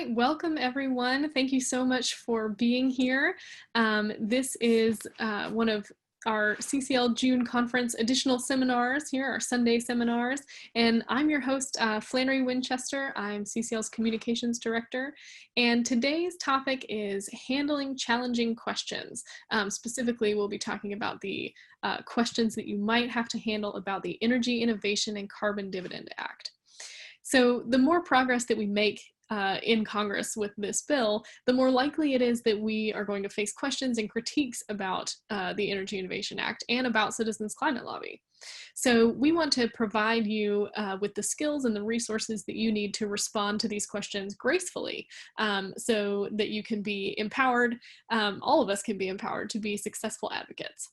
right, welcome everyone. Thank you so much for being here. This is one of our CCL June conference additional seminars here, our Sunday seminars, and I'm your host, Flannery Winchester. I'm CCL's Communications Director, and today's topic is handling challenging questions. Specifically, we'll be talking about the questions that you might have to handle about the Energy Innovation and Carbon Dividend Act. So the more progress that we make in Congress with this bill, the more likely it is that we are going to face questions and critiques about the Energy Innovation Act and about Citizens Climate Lobby. So we want to provide you with the skills and the resources that you need to respond to these questions gracefully, so that you can be empowered, all of us can be empowered to be successful advocates.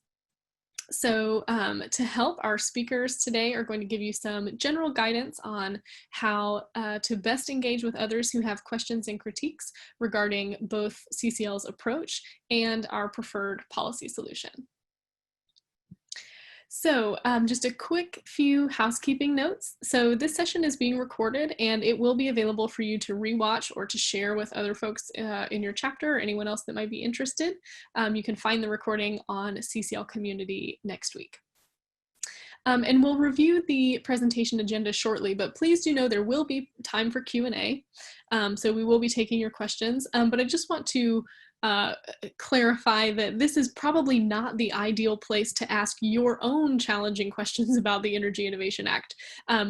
So to help, our speakers today are going to give you some general guidance on how to best engage with others who have questions and critiques regarding both CCL's approach and our preferred policy solution. So just a quick few housekeeping notes. So this session is being recorded and it will be available for you to rewatch or to share with other folks in your chapter or anyone else that might be interested. You can find the recording on CCL Community next week. And we'll review the presentation agenda shortly, but please do know there will be time for Q&A. So we will be taking your questions, but I just want to clarify that this is probably not the ideal place to ask your own challenging questions about the Energy Innovation Act.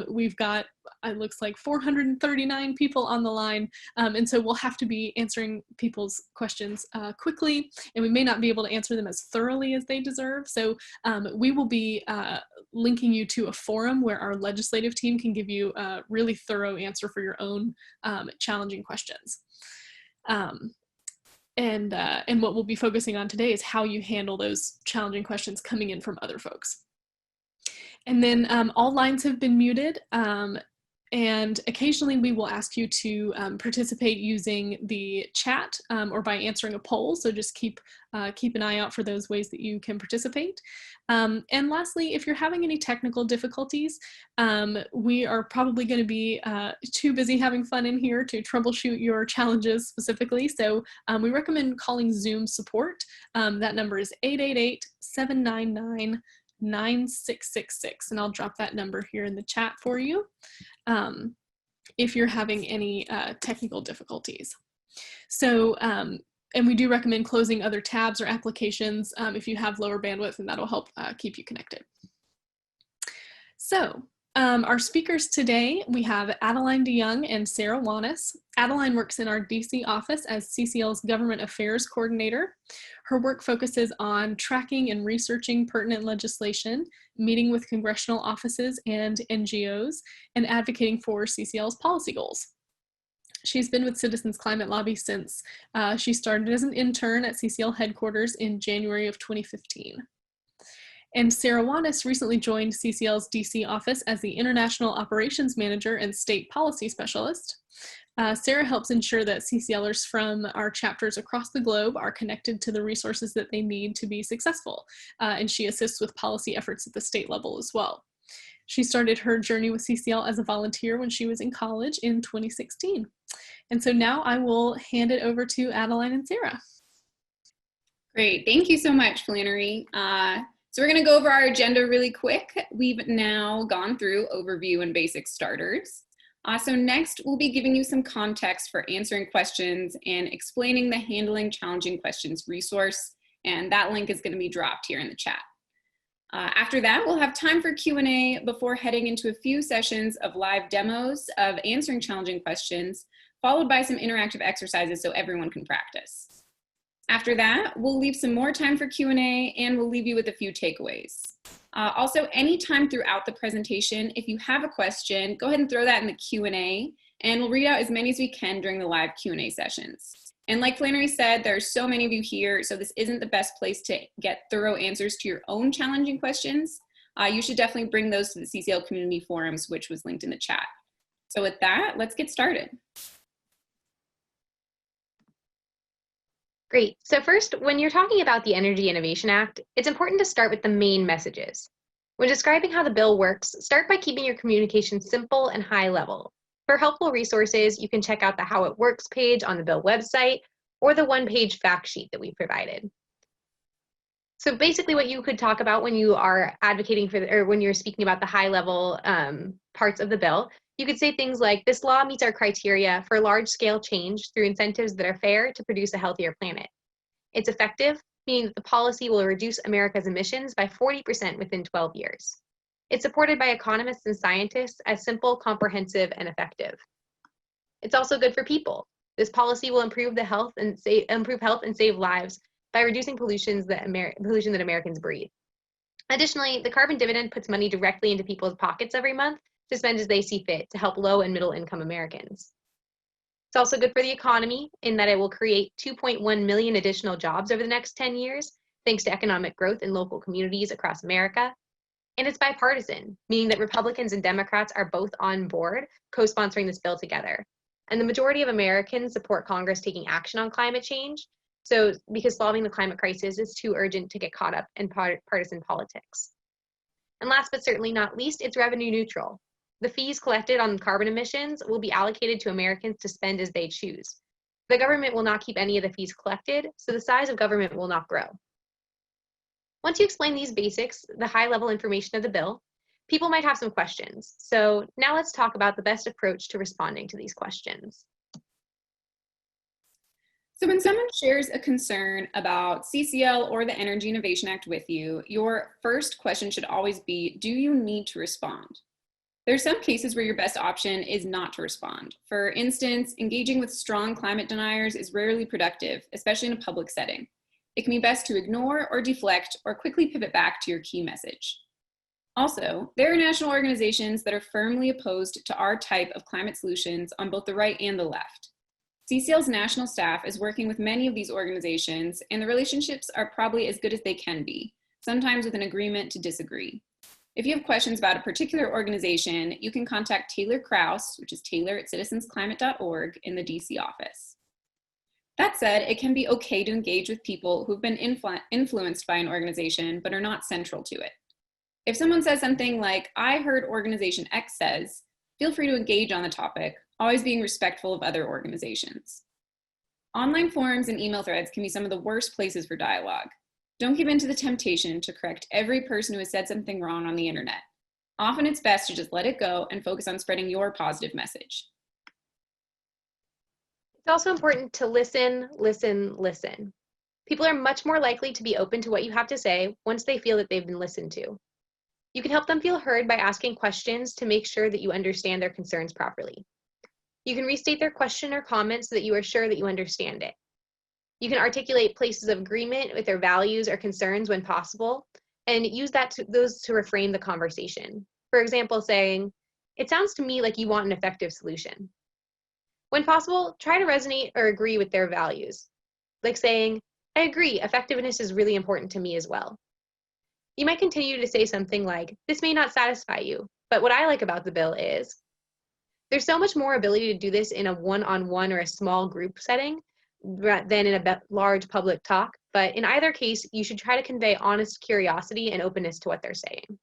We've got, it looks like 439 people on the line, and so we'll have to be answering people's questions quickly, and we may not be able to answer them as thoroughly as they deserve. So we will be linking you to a forum where our legislative team can give you a really thorough answer for your own challenging questions. And what we'll be focusing on today is how you handle those challenging questions coming in from other folks. And then all lines have been muted, and occasionally we will ask you to participate using the chat or by answering a poll. So just keep an eye out for those ways that you can participate. And lastly, if you're having any technical difficulties, we are probably going to be too busy having fun in here to troubleshoot your challenges specifically. So we recommend calling Zoom support. That number is 888-799-9666, and I'll drop that number here in the chat for you if you're having any technical difficulties. So, and we do recommend closing other tabs or applications if you have lower bandwidth, and that'll help keep you connected. So, our speakers today, we have Adeline DeYoung and Sarah Wanis. Adeline works in our DC office as CCL's Government Affairs Coordinator. Her work focuses on tracking and researching pertinent legislation, meeting with congressional offices and NGOs, and advocating for CCL's policy goals. She's been with Citizens Climate Lobby since she started as an intern at CCL headquarters in January of 2015. And Sarah Wanis recently joined CCL's DC office as the International Operations Manager and State Policy Specialist. Sarah helps ensure that CCLers from our chapters across the globe are connected to the resources that they need to be successful, and she assists with policy efforts at the state level as well. She started her journey with CCL as a volunteer when she was in college in 2016. And so now I will hand it over to Adeline and Sarah. Great, thank you so much, Flannery. So we're gonna go over our agenda really quick. We've now gone through overview and basic starters. So next, we'll be giving you some context for answering questions and explaining the Handling Challenging Questions resource, and that link is gonna be dropped here in the chat. After that, we'll have time for Q&A before heading into a few sessions of live demos of answering challenging questions, followed by some interactive exercises so everyone can practice. After that, we'll leave some more time for Q&A, and we'll leave you with a few takeaways. Also, anytime throughout the presentation, if you have a question, go ahead and throw that in the Q&A, and we'll read out as many as we can during the live Q&A sessions. And like Flannery said, there are so many of you here, so this isn't the best place to get thorough answers to your own challenging questions. You should definitely bring those to the CCL community forums, which was linked in the chat. So with that, let's get started. Great. So first, when you're talking about the Energy Innovation Act, it's important to start with the main messages. When describing how the bill works, start by keeping your communication simple and high level. For helpful resources, you can check out the How It Works page on the bill website or the one-page fact sheet that we provided. So basically what you could talk about when you are advocating for, or when you're speaking about the high-level parts of the bill, you could say things like, this law meets our criteria for large-scale change through incentives that are fair to produce a healthier planet. It's effective, meaning that the policy will reduce America's emissions by 40% within 12 years. It's supported by economists and scientists as simple, comprehensive, and effective. It's also good for people. This policy will improve health and save lives by reducing pollution that Americans breathe. Additionally, the carbon dividend puts money directly into people's pockets every month to spend as they see fit to help low and middle income Americans. It's also good for the economy in that it will create 2.1 million additional jobs over the next 10 years, thanks to economic growth in local communities across America. And it's bipartisan, meaning that Republicans and Democrats are both on board co-sponsoring this bill together. And the majority of Americans support Congress taking action on climate change, because solving the climate crisis is too urgent to get caught up in partisan politics. And last but certainly not least, it's revenue neutral. The fees collected on carbon emissions will be allocated to Americans to spend as they choose. The government will not keep any of the fees collected, so the size of government will not grow. Once you explain these basics, the high-level information of the bill, people might have some questions. So now let's talk about the best approach to responding to these questions. So when someone shares a concern about CCL or the Energy Innovation Act with you, your first question should always be, do you need to respond? There are some cases where your best option is not to respond. For instance, engaging with strong climate deniers is rarely productive, especially in a public setting. It can be best to ignore or deflect or quickly pivot back to your key message. Also, there are national organizations that are firmly opposed to our type of climate solutions on both the right and the left. CCL's national staff is working with many of these organizations, and the relationships are probably as good as they can be, sometimes with an agreement to disagree. If you have questions about a particular organization, you can contact Taylor Kraus, which is taylor@citizensclimate.org, in the DC office. That said, it can be okay to engage with people who've been influenced by an organization but are not central to it. If someone says something like, I heard organization X says, feel free to engage on the topic, always being respectful of other organizations. Online forums and email threads can be some of the worst places for dialogue. Don't give in to the temptation to correct every person who has said something wrong on the internet. Often it's best to just let it go and focus on spreading your positive message. It's also important to listen, listen, listen. People are much more likely to be open to what you have to say once they feel that they've been listened to. You can help them feel heard by asking questions to make sure that you understand their concerns properly. You can restate their question or comment so that you are sure that you understand it. You can articulate places of agreement with their values or concerns when possible, and use those to reframe the conversation. For example, saying, it sounds to me like you want an effective solution. When possible, try to resonate or agree with their values. Like saying, I agree, effectiveness is really important to me as well. You might continue to say something like, this may not satisfy you, but what I like about the bill is. There's so much more ability to do this in a one-on-one or a small group setting than in a large public talk, but in either case, you should try to convey honest curiosity and openness to what they're saying.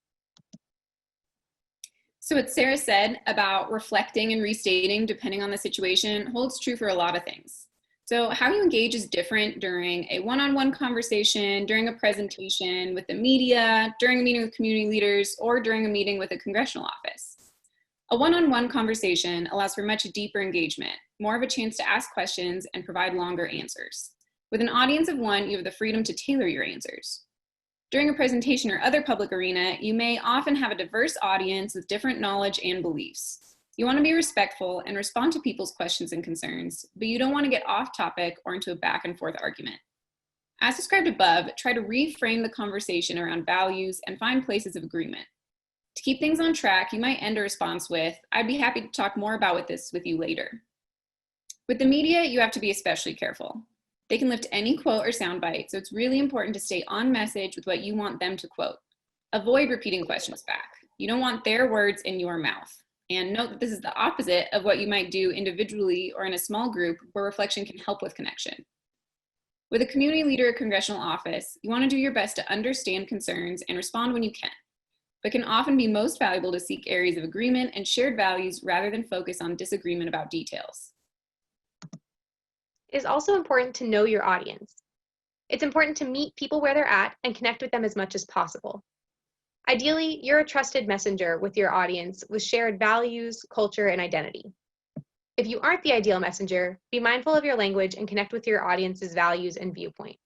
So what Sarah said about reflecting and restating depending on the situation holds true for a lot of things. So how you engage is different during a one-on-one conversation, during a presentation with the media, during a meeting with community leaders, or during a meeting with a congressional office. A one-on-one conversation allows for much deeper engagement, more of a chance to ask questions and provide longer answers. With an audience of one, you have the freedom to tailor your answers. During a presentation or other public arena, you may often have a diverse audience with different knowledge and beliefs. You want to be respectful and respond to people's questions and concerns, but you don't want to get off topic or into a back and forth argument. As described above, try to reframe the conversation around values and find places of agreement. To keep things on track, you might end a response with, I'd be happy to talk more about this with you later. With the media, you have to be especially careful. They can lift any quote or soundbite, so it's really important to stay on message with what you want them to quote. Avoid repeating questions back. You don't want their words in your mouth. And note that this is the opposite of what you might do individually or in a small group where reflection can help with connection. With a community leader or congressional office, you want to do your best to understand concerns and respond when you can. but can often be most valuable to seek areas of agreement and shared values rather than focus on disagreement about details. It is also important to know your audience. It's important to meet people where they're at and connect with them as much as possible. Ideally, you're a trusted messenger with your audience with shared values, culture, and identity. If you aren't the ideal messenger, be mindful of your language and connect with your audience's values and viewpoint.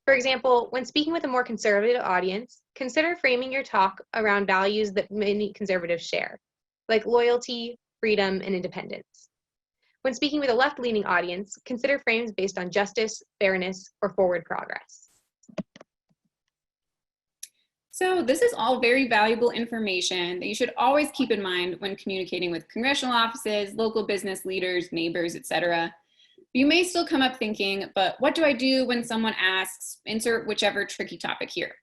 For example, when speaking with a more conservative audience, consider framing your talk around values that many conservatives share, like loyalty, freedom, and independence. When speaking with a left-leaning audience, consider frames based on justice, fairness, or forward progress. So this is all very valuable information that you should always keep in mind when communicating with congressional offices, local business leaders, neighbors, etc. You may still come up thinking, but what do I do when someone asks, insert whichever tricky topic here?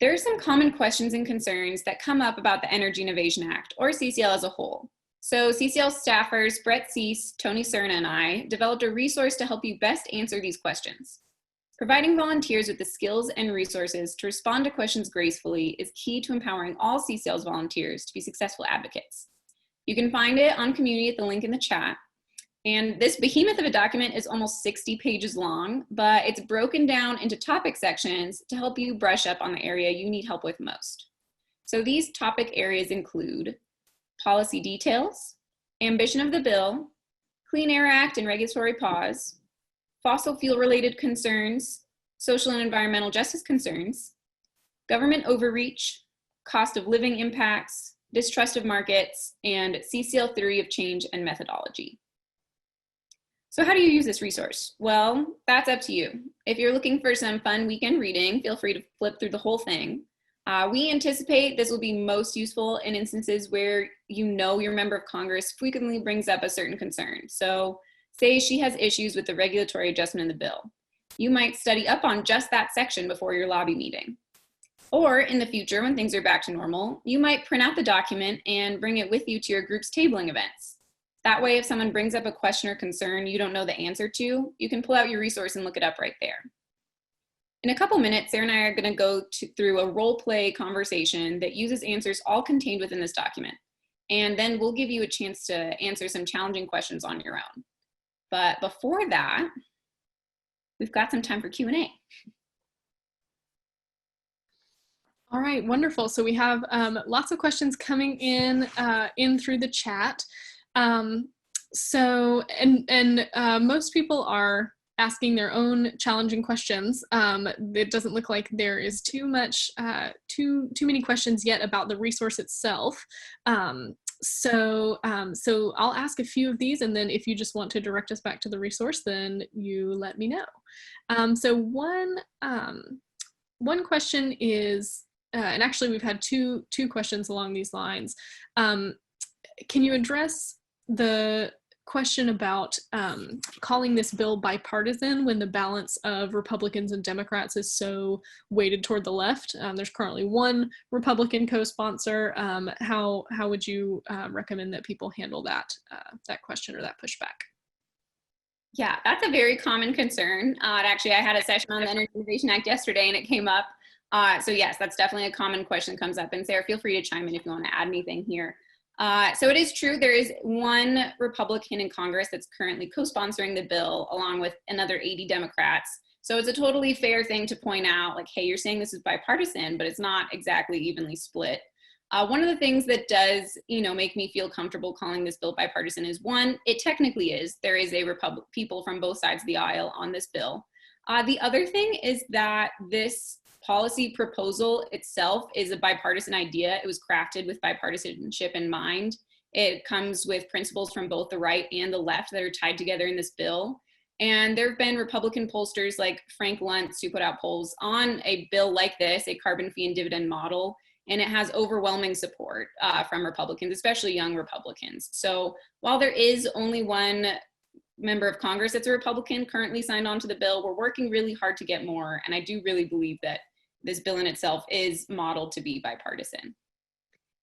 There are some common questions and concerns that come up about the Energy Innovation Act, or CCL as a whole. So CCL staffers Brett Cease, Tony Cerna, and I developed a resource to help you best answer these questions. Providing volunteers with the skills and resources to respond to questions gracefully is key to empowering all CCL's volunteers to be successful advocates. You can find it on Community at the link in the chat. And this behemoth of a document is almost 60 pages long, but it's broken down into topic sections to help you brush up on the area you need help with most. So these topic areas include policy details, ambition of the bill, Clean Air Act and regulatory pause, fossil fuel related concerns, social and environmental justice concerns, government overreach, cost of living impacts, distrust of markets, and CCL theory of change and methodology. So how do you use this resource? Well, that's up to you. If you're looking for some fun weekend reading, feel free to flip through the whole thing. We anticipate this will be most useful in instances where you know your member of Congress frequently brings up a certain concern. So say she has issues with the regulatory adjustment in the bill. You might study up on just that section before your lobby meeting. Or in the future, when things are back to normal, you might print out the document and bring it with you to your group's tabling events. That way, if someone brings up a question or concern you don't know the answer to, you can pull out your resource and look it up right there. In a couple minutes, Sarah and I are going to go through a role play conversation that uses answers all contained within this document. And then we'll give you a chance to answer some challenging questions on your own. But before that, we've got some time for Q&A. All right, wonderful. So we have lots of questions coming in through the chat. Most people are asking their own challenging questions. It doesn't look like there is too many questions yet about the resource itself. So I'll ask a few of these, and then if you just want to direct us back to the resource, then you let me know. So one question is, and actually we've had two questions along these lines. Can you address the question about calling this bill bipartisan when the balance of Republicans and Democrats is so weighted toward the left? There's currently one Republican co-sponsor. How would you recommend that people handle that question or that pushback? Yeah, that's a very common concern. Actually, I had a session on the Energy Innovation Act yesterday and it came up. So yes, that's definitely a common question that comes up. And Sarah, feel free to chime in if you want to add anything here. So it is true, there is one Republican in Congress that's currently co-sponsoring the bill along with another 80 Democrats. So it's a totally fair thing to point out, like, hey, you're saying this is bipartisan, but it's not exactly evenly split. One of the things that does, make me feel comfortable calling this bill bipartisan is, one, it technically is. There is people from both sides of the aisle on this bill. The other thing is that this policy proposal itself is a bipartisan idea. It was crafted with bipartisanship in mind. It comes with principles from both the right and the left that are tied together in this bill. And there have been Republican pollsters like Frank Luntz who put out polls on a bill like this, a carbon fee and dividend model, and it has overwhelming support from Republicans, especially young Republicans. So while there is only one member of Congress that's a Republican currently signed on to the bill, we're working really hard to get more, and I do really believe that this bill in itself is modeled to be bipartisan.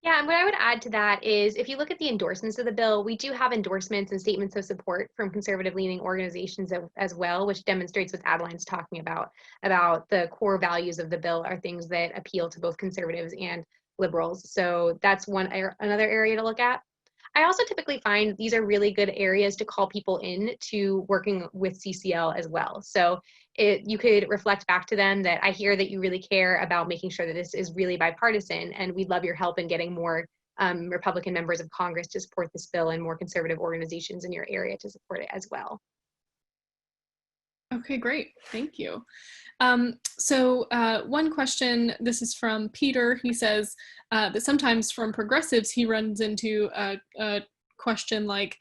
Yeah, and what I would add to that is if you look at the endorsements of the bill, we do have endorsements and statements of support from conservative-leaning organizations as well, which demonstrates what Adeline's talking about the core values of the bill are things that appeal to both conservatives and liberals. So that's another area to look at. I also typically find these are really good areas to call people in to working with CCL as well. So you could reflect back to them that I hear that you really care about making sure that this is really bipartisan, and we'd love your help in getting more Republican members of Congress to support this bill and more conservative organizations in your area to support it as well. Okay, great. Thank you. One question, this is from Peter. He says that sometimes from progressives, he runs into a question like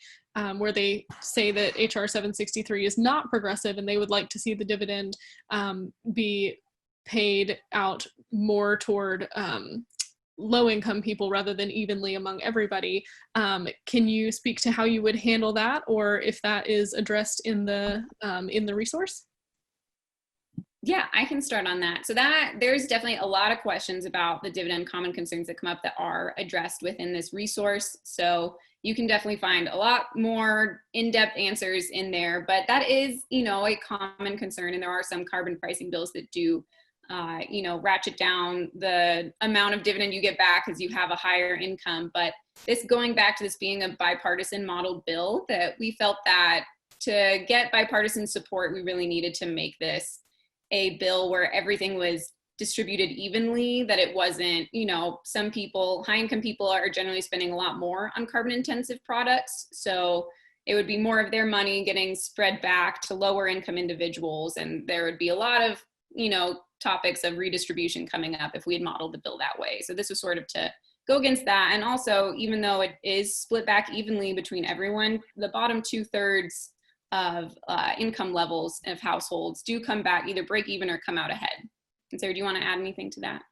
where they say that HR 763 is not progressive and they would like to see the dividend be paid out more toward low-income people rather than evenly among everybody. Can you speak to how you would handle that, or if that is addressed in the resource? Yeah, I can start on that. So there's definitely a lot of questions about the dividend common concerns that come up that are addressed within this resource. So you can definitely find a lot more in-depth answers in there, but that is, a common concern. And there are some carbon pricing bills that do, ratchet down the amount of dividend you get back as you have a higher income. But this, going back to this being a bipartisan model bill, that we felt that to get bipartisan support, we really needed to make this a bill where everything was distributed evenly, that it wasn't, some people, high income people are generally spending a lot more on carbon intensive products. So it would be more of their money getting spread back to lower income individuals. And there would be a lot of, topics of redistribution coming up if we had modeled the bill that way. So this was sort of to go against that. And also, even though it is split back evenly between everyone, the bottom 2/3 of income levels of households do come back, either break even or come out ahead. And Sarah, do you want to add anything to that?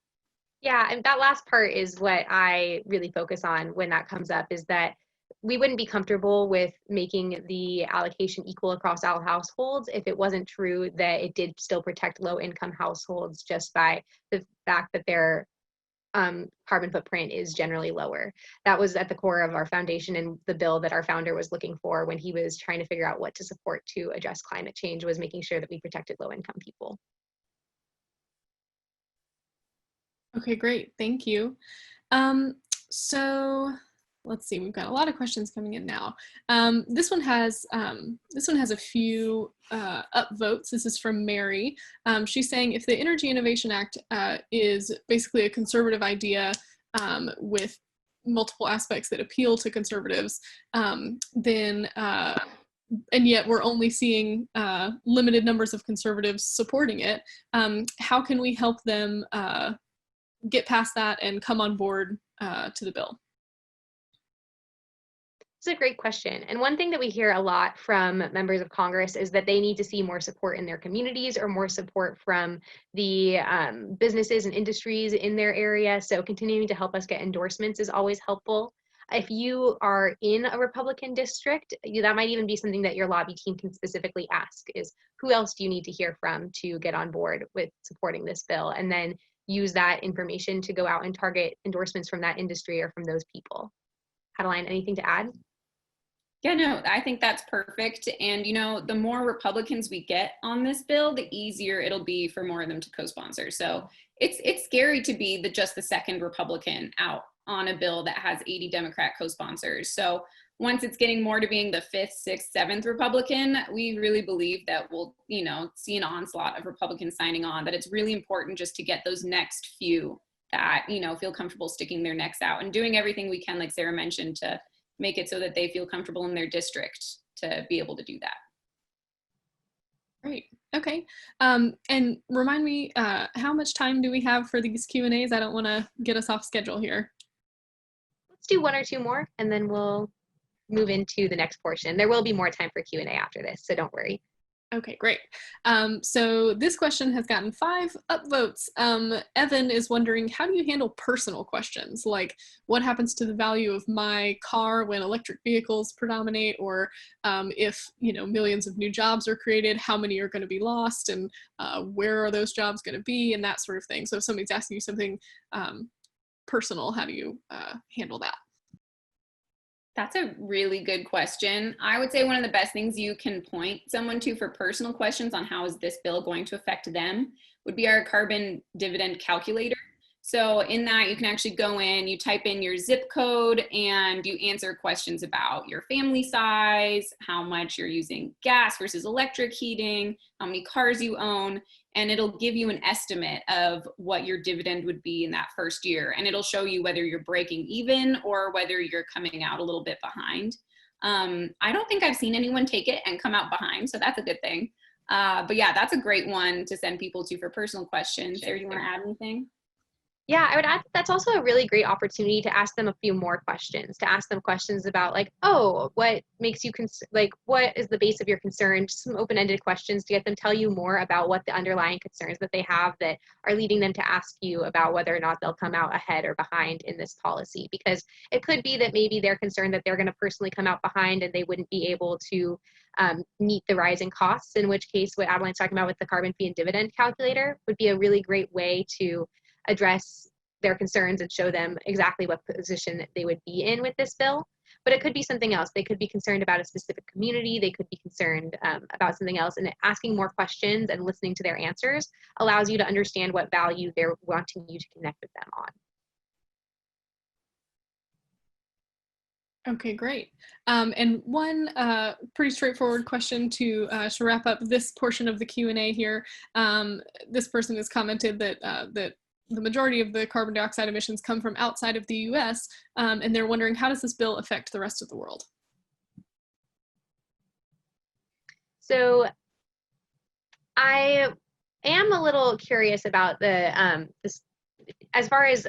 Yeah, and that last part is what I really focus on when that comes up, is that we wouldn't be comfortable with making the allocation equal across all households if it wasn't true that it did still protect low income households just by the fact that their carbon footprint is generally lower. That was at the core of our foundation, and the bill that our founder was looking for when he was trying to figure out what to support to address climate change, was making sure that we protected low income people. Okay, great. Thank you. So let's see, we've got a lot of questions coming in now. This one has a few upvotes. This is from Mary. She's saying, if the Energy Innovation Act is basically a conservative idea with multiple aspects that appeal to conservatives, then and yet we're only seeing limited numbers of conservatives supporting it, how can we help them get past that and come on board to the bill? It's a great question. And one thing that we hear a lot from members of Congress is that they need to see more support in their communities, or more support from the businesses and industries in their area. So continuing to help us get endorsements is always helpful. If you are in a Republican district, that might even be something that your lobby team can specifically ask, is who else do you need to hear from to get on board with supporting this bill? And then use that information to go out and target endorsements from that industry or from those people. Adeline, anything to add? Yeah, no, I think that's perfect. And, the more Republicans we get on this bill, the easier it'll be for more of them to co-sponsor. So it's scary to be just the second Republican out on a bill that has 80 Democrat co-sponsors. So once it's getting more to being the 5th, 6th, 7th Republican, we really believe that we'll, see an onslaught of Republicans signing on, that it's really important just to get those next few that, feel comfortable sticking their necks out and doing everything we can, like Sarah mentioned, to make it so that they feel comfortable in their district to be able to do that. Great. Okay. And remind me, how much time do we have for these Q&As? I don't want to get us off schedule here. Let's do one or two more, and then we'll move into the next portion. There will be more time for Q&A after this, so don't worry. Okay, great. So this question has gotten 5 upvotes. Evan is wondering, how do you handle personal questions? Like, what happens to the value of my car when electric vehicles predominate? Or if, millions of new jobs are created, how many are going to be lost? And where are those jobs going to be? And that sort of thing. So if somebody's asking you something personal, how do you handle that? That's a really good question. I would say one of the best things you can point someone to for personal questions on how is this bill going to affect them would be our carbon dividend calculator. So in that, you can actually go in, you type in your zip code, and you answer questions about your family size, how much you're using gas versus electric heating, how many cars you own, and it'll give you an estimate of what your dividend would be in that first year. And it'll show you whether you're breaking even or whether you're coming out a little bit behind. I don't think I've seen anyone take it and come out behind, so that's a good thing. But yeah, that's a great one to send people to for personal questions. Sarah, do you want to add anything? Yeah, I would add that's also a really great opportunity to ask them a few more questions, to ask them questions about like, oh, what makes you, like, what is the base of your concern? Just some open-ended questions to get them tell you more about what the underlying concerns that they have that are leading them to ask you about whether or not they'll come out ahead or behind in this policy. Because it could be that maybe they're concerned that they're going to personally come out behind and they wouldn't be able to meet the rising costs, in which case what Adeline's talking about with the carbon fee and dividend calculator would be a really great way to address their concerns and show them exactly what position they would be in with this bill. But it could be something else. They could be concerned about a specific community. They could be concerned about something else. And asking more questions and listening to their answers allows you to understand what value they're wanting you to connect with them on. Okay, great. And one pretty straightforward question to wrap up this portion of the Q&A here. This person has commented that that the majority of the carbon dioxide emissions come from outside of the US, and they're wondering, how does this bill affect the rest of the world? So I am a little curious about the this, as far as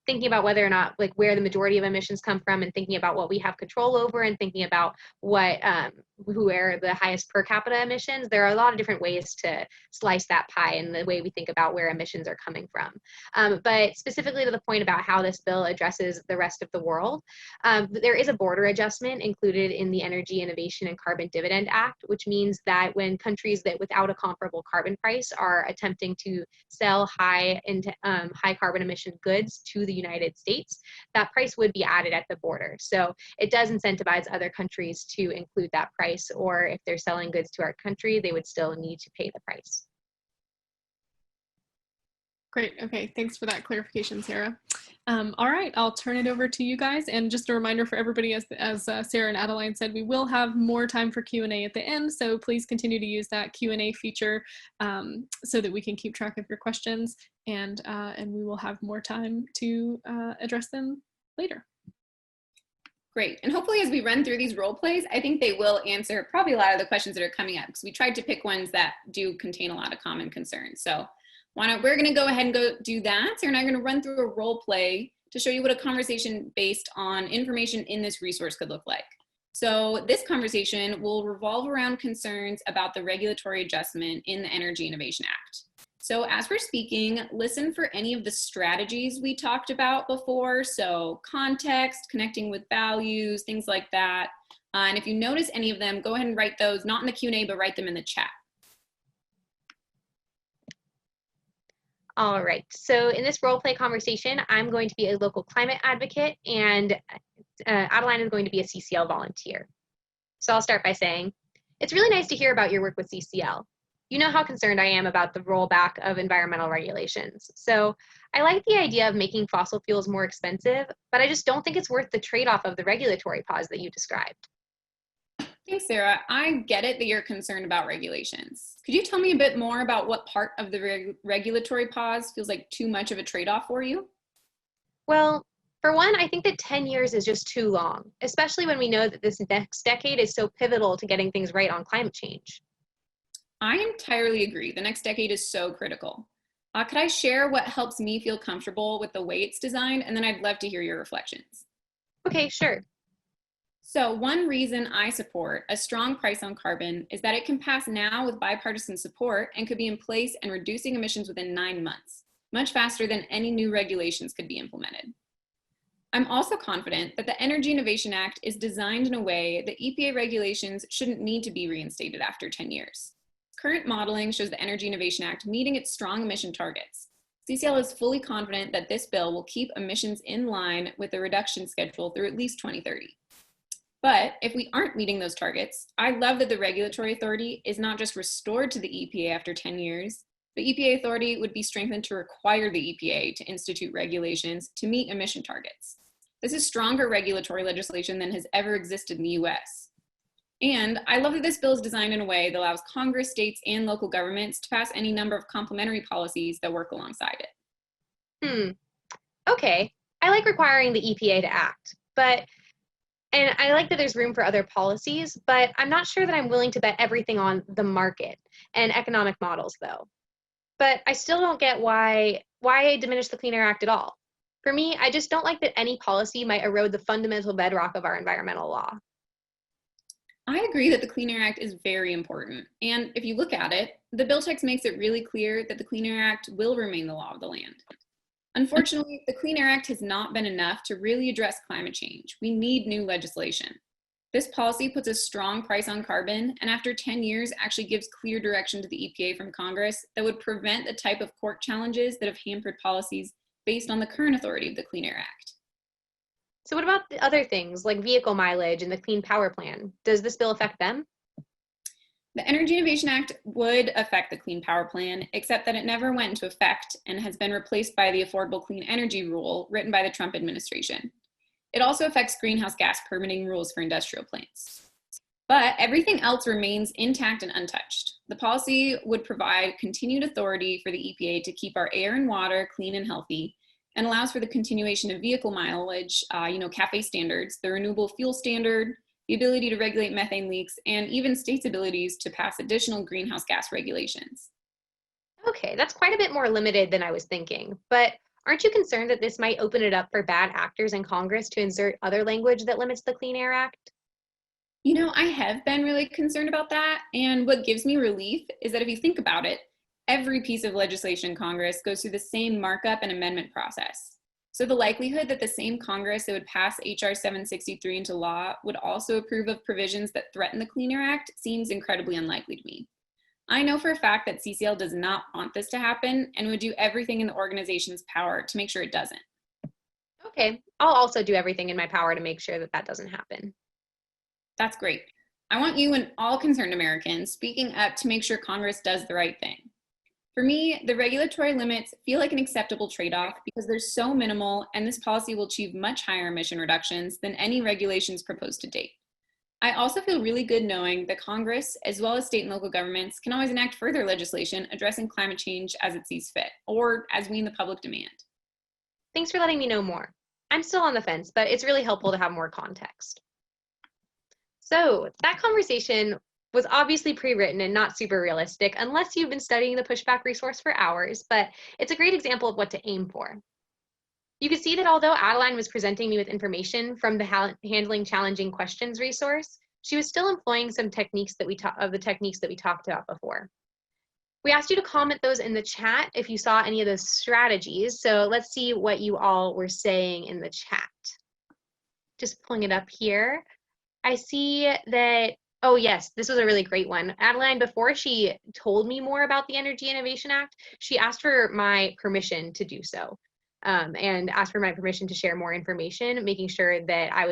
thinking about whether or not, like, where the majority of emissions come from, and thinking about what we have control over, and thinking about what where the highest per capita emissions. There are a lot of different ways to slice that pie in the way we think about where emissions are coming from. But specifically to the point about how this bill addresses the rest of the world, there is a border adjustment included in the Energy Innovation and Carbon Dividend Act, which means that when countries that without a comparable carbon price are attempting to sell high carbon emission goods to the United States, that price would be added at the border. So it does incentivize other countries to include that price, or if they're selling goods to our country, they would still need to pay the price. Great. Okay. Thanks for that clarification, Sarah. All right, I'll turn it over to you guys. And just a reminder for everybody, as Sarah and Adeline said, we will have more time for Q&A at the end. So please continue to use that Q&A feature so that we can keep track of your questions, and we will have more time to address them later. Great. And hopefully as we run through these role plays, I think they will answer probably a lot of the questions that are coming up, because we tried to pick ones that do contain a lot of common concerns. So we're going to go ahead and go do that. So we're now going to run through a role play to show you what a conversation based on information in this resource could look like. So this conversation will revolve around concerns about the regulatory adjustment in the Energy Innovation Act. So as we're speaking, listen for any of the strategies we talked about before. So context, connecting with values, things like that. And if you notice any of them, go ahead and write those, not in the Q&A, but write them in the chat. All right, so in this role play conversation, I'm going to be a local climate advocate, and Adeline is going to be a CCL volunteer. So I'll start by saying, it's really nice to hear about your work with CCL. You know how concerned I am about the rollback of environmental regulations. So I like the idea of making fossil fuels more expensive, but I just don't think it's worth the trade-off of the regulatory pause that you described. Thanks, Sarah. I get it that you're concerned about regulations. Could you tell me a bit more about what part of the regulatory pause feels like too much of a trade-off for you? Well, for one, I think that 10 years is just too long, especially when we know that this next decade is so pivotal to getting things right on climate change. I entirely agree. The next decade is so critical. Could I share what helps me feel comfortable with the way it's designed? And then I'd love to hear your reflections. Okay, sure. So one reason I support a strong price on carbon is that it can pass now with bipartisan support and could be in place and reducing emissions within 9 months, much faster than any new regulations could be implemented. I'm also confident that the Energy Innovation Act is designed in a way that EPA regulations shouldn't need to be reinstated after 10 years. Current modeling shows the Energy Innovation Act meeting its strong emission targets. CCL is fully confident that this bill will keep emissions in line with the reduction schedule through at least 2030. But if we aren't meeting those targets, I love that the regulatory authority is not just restored to the EPA after 10 years, The EPA authority would be strengthened to require the EPA to institute regulations to meet emission targets. This is stronger regulatory legislation than has ever existed in the US. And I love that this bill is designed in a way that allows Congress, states, and local governments to pass any number of complementary policies that work alongside it. Okay. I like requiring the EPA to act, and I like that there's room for other policies, but I'm not sure that I'm willing to bet everything on the market and economic models, though. But I still don't get why diminish the Clean Air Act at all. For me, I just don't like that any policy might erode the fundamental bedrock of our environmental law. I agree that the Clean Air Act is very important. And if you look at it, the bill text makes it really clear that the Clean Air Act will remain the law of the land. Unfortunately, the Clean Air Act has not been enough to really address climate change. We need new legislation. This policy puts a strong price on carbon, and after 10 years actually gives clear direction to the EPA from Congress that would prevent the type of court challenges that have hampered policies based on the current authority of the Clean Air Act. So what about the other things like vehicle mileage and the Clean Power Plan? Does this bill affect them? The Energy Innovation Act would affect the Clean Power Plan, except that it never went into effect and has been replaced by the Affordable Clean Energy Rule written by the Trump administration. It also affects greenhouse gas permitting rules for industrial plants. But everything else remains intact and untouched. The policy would provide continued authority for the EPA to keep our air and water clean and healthy, and allows for the continuation of vehicle mileage, CAFE standards, the renewable fuel standard, the ability to regulate methane leaks, and even states' abilities to pass additional greenhouse gas regulations. Okay, that's quite a bit more limited than I was thinking, but aren't you concerned that this might open it up for bad actors in Congress to insert other language that limits the Clean Air Act? I have been really concerned about that, and what gives me relief is that if you think about it, every piece of legislation in Congress goes through the same markup and amendment process. So the likelihood that the same Congress that would pass HR 763 into law would also approve of provisions that threaten the Clean Air Act seems incredibly unlikely to me. I know for a fact that CCL does not want this to happen and would do everything in the organization's power to make sure it doesn't. Okay, I'll also do everything in my power to make sure that that doesn't happen. That's great. I want you and all concerned Americans speaking up to make sure Congress does the right thing. For me, the regulatory limits feel like an acceptable trade-off because they're so minimal, and this policy will achieve much higher emission reductions than any regulations proposed to date. I also feel really good knowing that Congress, as well as state and local governments, can always enact further legislation addressing climate change as it sees fit, or as we in the public demand. Thanks for letting me know more. I'm still on the fence, but it's really helpful to have more context. So that conversation was obviously pre-written and not super realistic unless you've been studying the pushback resource for hours, but it's a great example of what to aim for. You can see that although Adeline was presenting me with information from the Handling Challenging Questions resource, she was still employing some techniques that we talked about before. We asked you to comment those in the chat if you saw any of those strategies, so let's see what you all were saying in the chat. Just pulling it up here. I see that, oh yes, this was a really great one. Adeline, before she told me more about the Energy Innovation Act, she asked for my permission to do so. And asked for my permission to share more information, making sure that I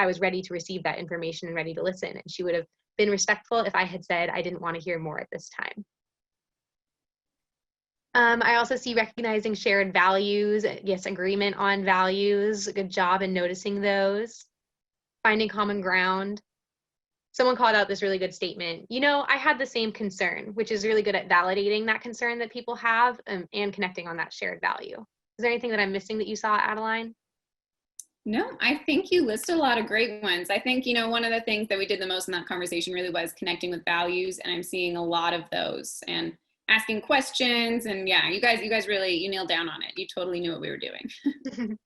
was ready to receive that information and ready to listen. And she would have been respectful if I had said I didn't want to hear more at this time. I also see recognizing shared values. Yes, agreement on values. Good job in noticing those. Finding common ground. Someone called out this really good statement. I had the same concern, which is really good at validating that concern that people have and connecting on that shared value. Is there anything that I'm missing that you saw, Adeline? No, I think you list a lot of great ones. I think, one of the things that we did the most in that conversation really was connecting with values, and I'm seeing a lot of those and asking questions. And yeah, you guys really, you nailed down on it. You totally knew what we were doing.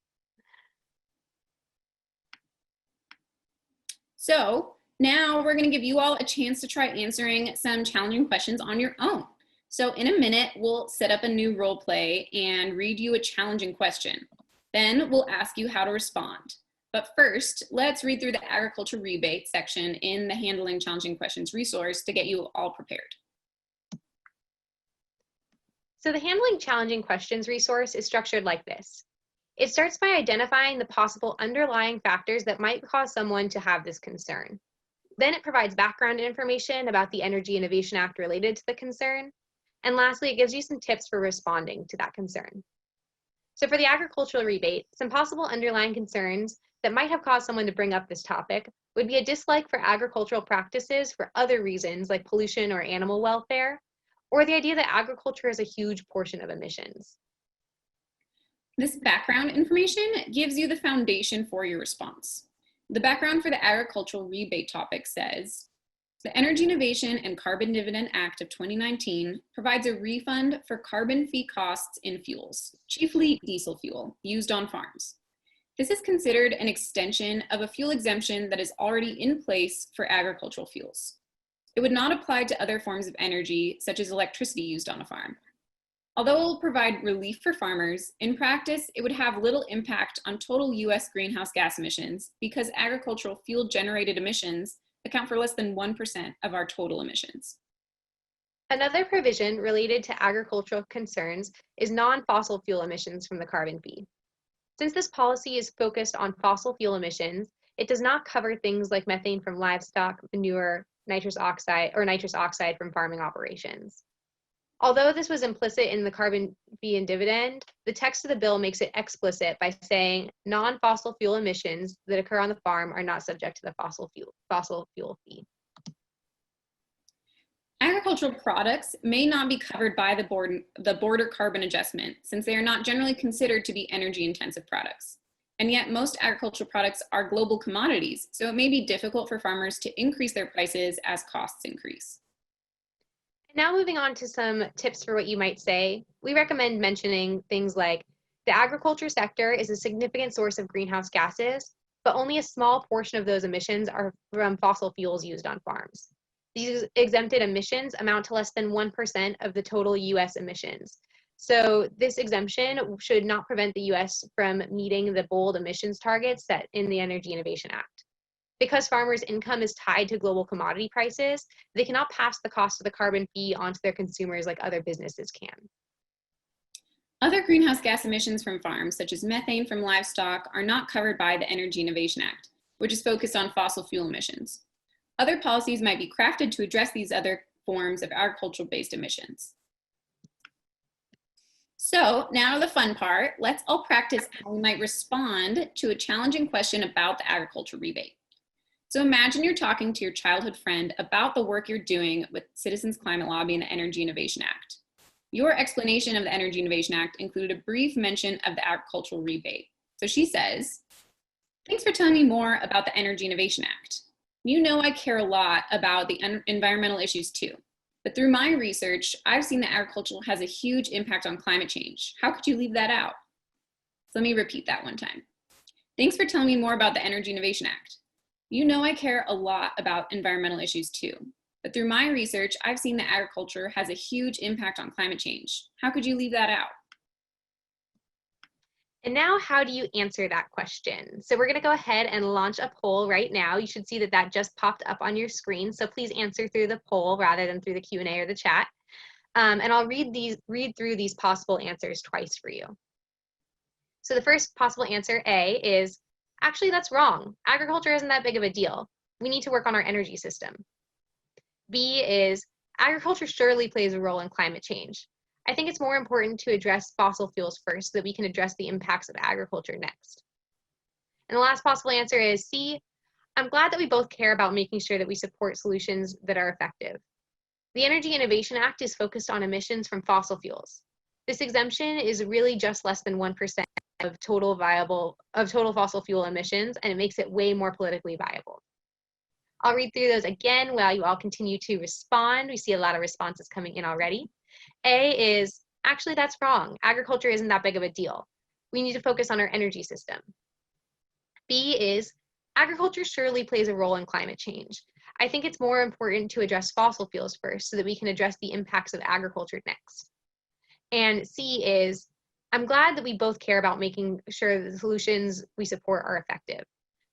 So now we're going to give you all a chance to try answering some challenging questions on your own. So in a minute, we'll set up a new role play and read you a challenging question. Then we'll ask you how to respond. But first, let's read through the agriculture rebate section in the Handling Challenging Questions resource to get you all prepared. So the Handling Challenging Questions resource is structured like this. It starts by identifying the possible underlying factors that might cause someone to have this concern. Then it provides background information about the Energy Innovation Act related to the concern. And lastly, it gives you some tips for responding to that concern. So for the agricultural rebate, some possible underlying concerns that might have caused someone to bring up this topic would be a dislike for agricultural practices for other reasons like pollution or animal welfare, or the idea that agriculture is a huge portion of emissions. This background information gives you the foundation for your response. The background for the agricultural rebate topic says, the Energy Innovation and Carbon Dividend Act of 2019 provides a refund for carbon fee costs in fuels, chiefly diesel fuel, used on farms. This is considered an extension of a fuel exemption that is already in place for agricultural fuels. It would not apply to other forms of energy, such as electricity used on a farm. Although it will provide relief for farmers, in practice, it would have little impact on total US greenhouse gas emissions because agricultural fuel-generated emissions account for less than 1% of our total emissions. Another provision related to agricultural concerns is non-fossil fuel emissions from the carbon fee. Since this policy is focused on fossil fuel emissions, it does not cover things like methane from livestock, manure, nitrous oxide from farming operations. Although this was implicit in the carbon fee and dividend, the text of the bill makes it explicit by saying non-fossil fuel emissions that occur on the farm are not subject to the fossil fuel fee. Agricultural products may not be covered by the border carbon adjustment since they are not generally considered to be energy intensive products. And yet most agricultural products are global commodities, so it may be difficult for farmers to increase their prices as costs increase. Now moving on to some tips for what you might say, we recommend mentioning things like the agriculture sector is a significant source of greenhouse gases, but only a small portion of those emissions are from fossil fuels used on farms. These exempted emissions amount to less than 1% of the total US emissions. So this exemption should not prevent the US from meeting the bold emissions targets set in the Energy Innovation Act. Because farmers' income is tied to global commodity prices, they cannot pass the cost of the carbon fee onto their consumers like other businesses can. Other greenhouse gas emissions from farms, such as methane from livestock, are not covered by the Energy Innovation Act, which is focused on fossil fuel emissions. Other policies might be crafted to address these other forms of agricultural-based emissions. So now to the fun part, let's all practice how we might respond to a challenging question about the agriculture rebate. So imagine you're talking to your childhood friend about the work you're doing with Citizens Climate Lobby and the Energy Innovation Act. Your explanation of the Energy Innovation Act included a brief mention of the agricultural rebate. So she says, thanks for telling me more about the Energy Innovation Act. You know I care a lot about the environmental issues too, but through my research, I've seen that agriculture has a huge impact on climate change. How could you leave that out? So let me repeat that one time. Thanks for telling me more about the Energy Innovation Act. You know I care a lot about environmental issues too, but through my research, I've seen that agriculture has a huge impact on climate change. How could you leave that out? And now, how do you answer that question? So we're going to go ahead and launch a poll right now. You should see that that just popped up on your screen. So please answer through the poll rather than through the Q&A or the chat. And I'll read through these possible answers twice for you. So the first possible answer, A, is actually that's wrong. Agriculture isn't that big of a deal. We need to work on our energy system. B is agriculture surely plays a role in climate change. I think it's more important to address fossil fuels first so that we can address the impacts of agriculture next. And the last possible answer is C, I'm glad that we both care about making sure that we support solutions that are effective. The Energy Innovation Act is focused on emissions from fossil fuels. This exemption is really just less than 1% of total fossil fuel emissions, and it makes it way more politically viable. I'll read through those again while you all continue to respond. We see a lot of responses coming in already. A is, actually that's wrong. Agriculture isn't that big of a deal. We need to focus on our energy system. B is, agriculture surely plays a role in climate change. I think it's more important to address fossil fuels first so that we can address the impacts of agriculture next. And C is, I'm glad that we both care about making sure that the solutions we support are effective.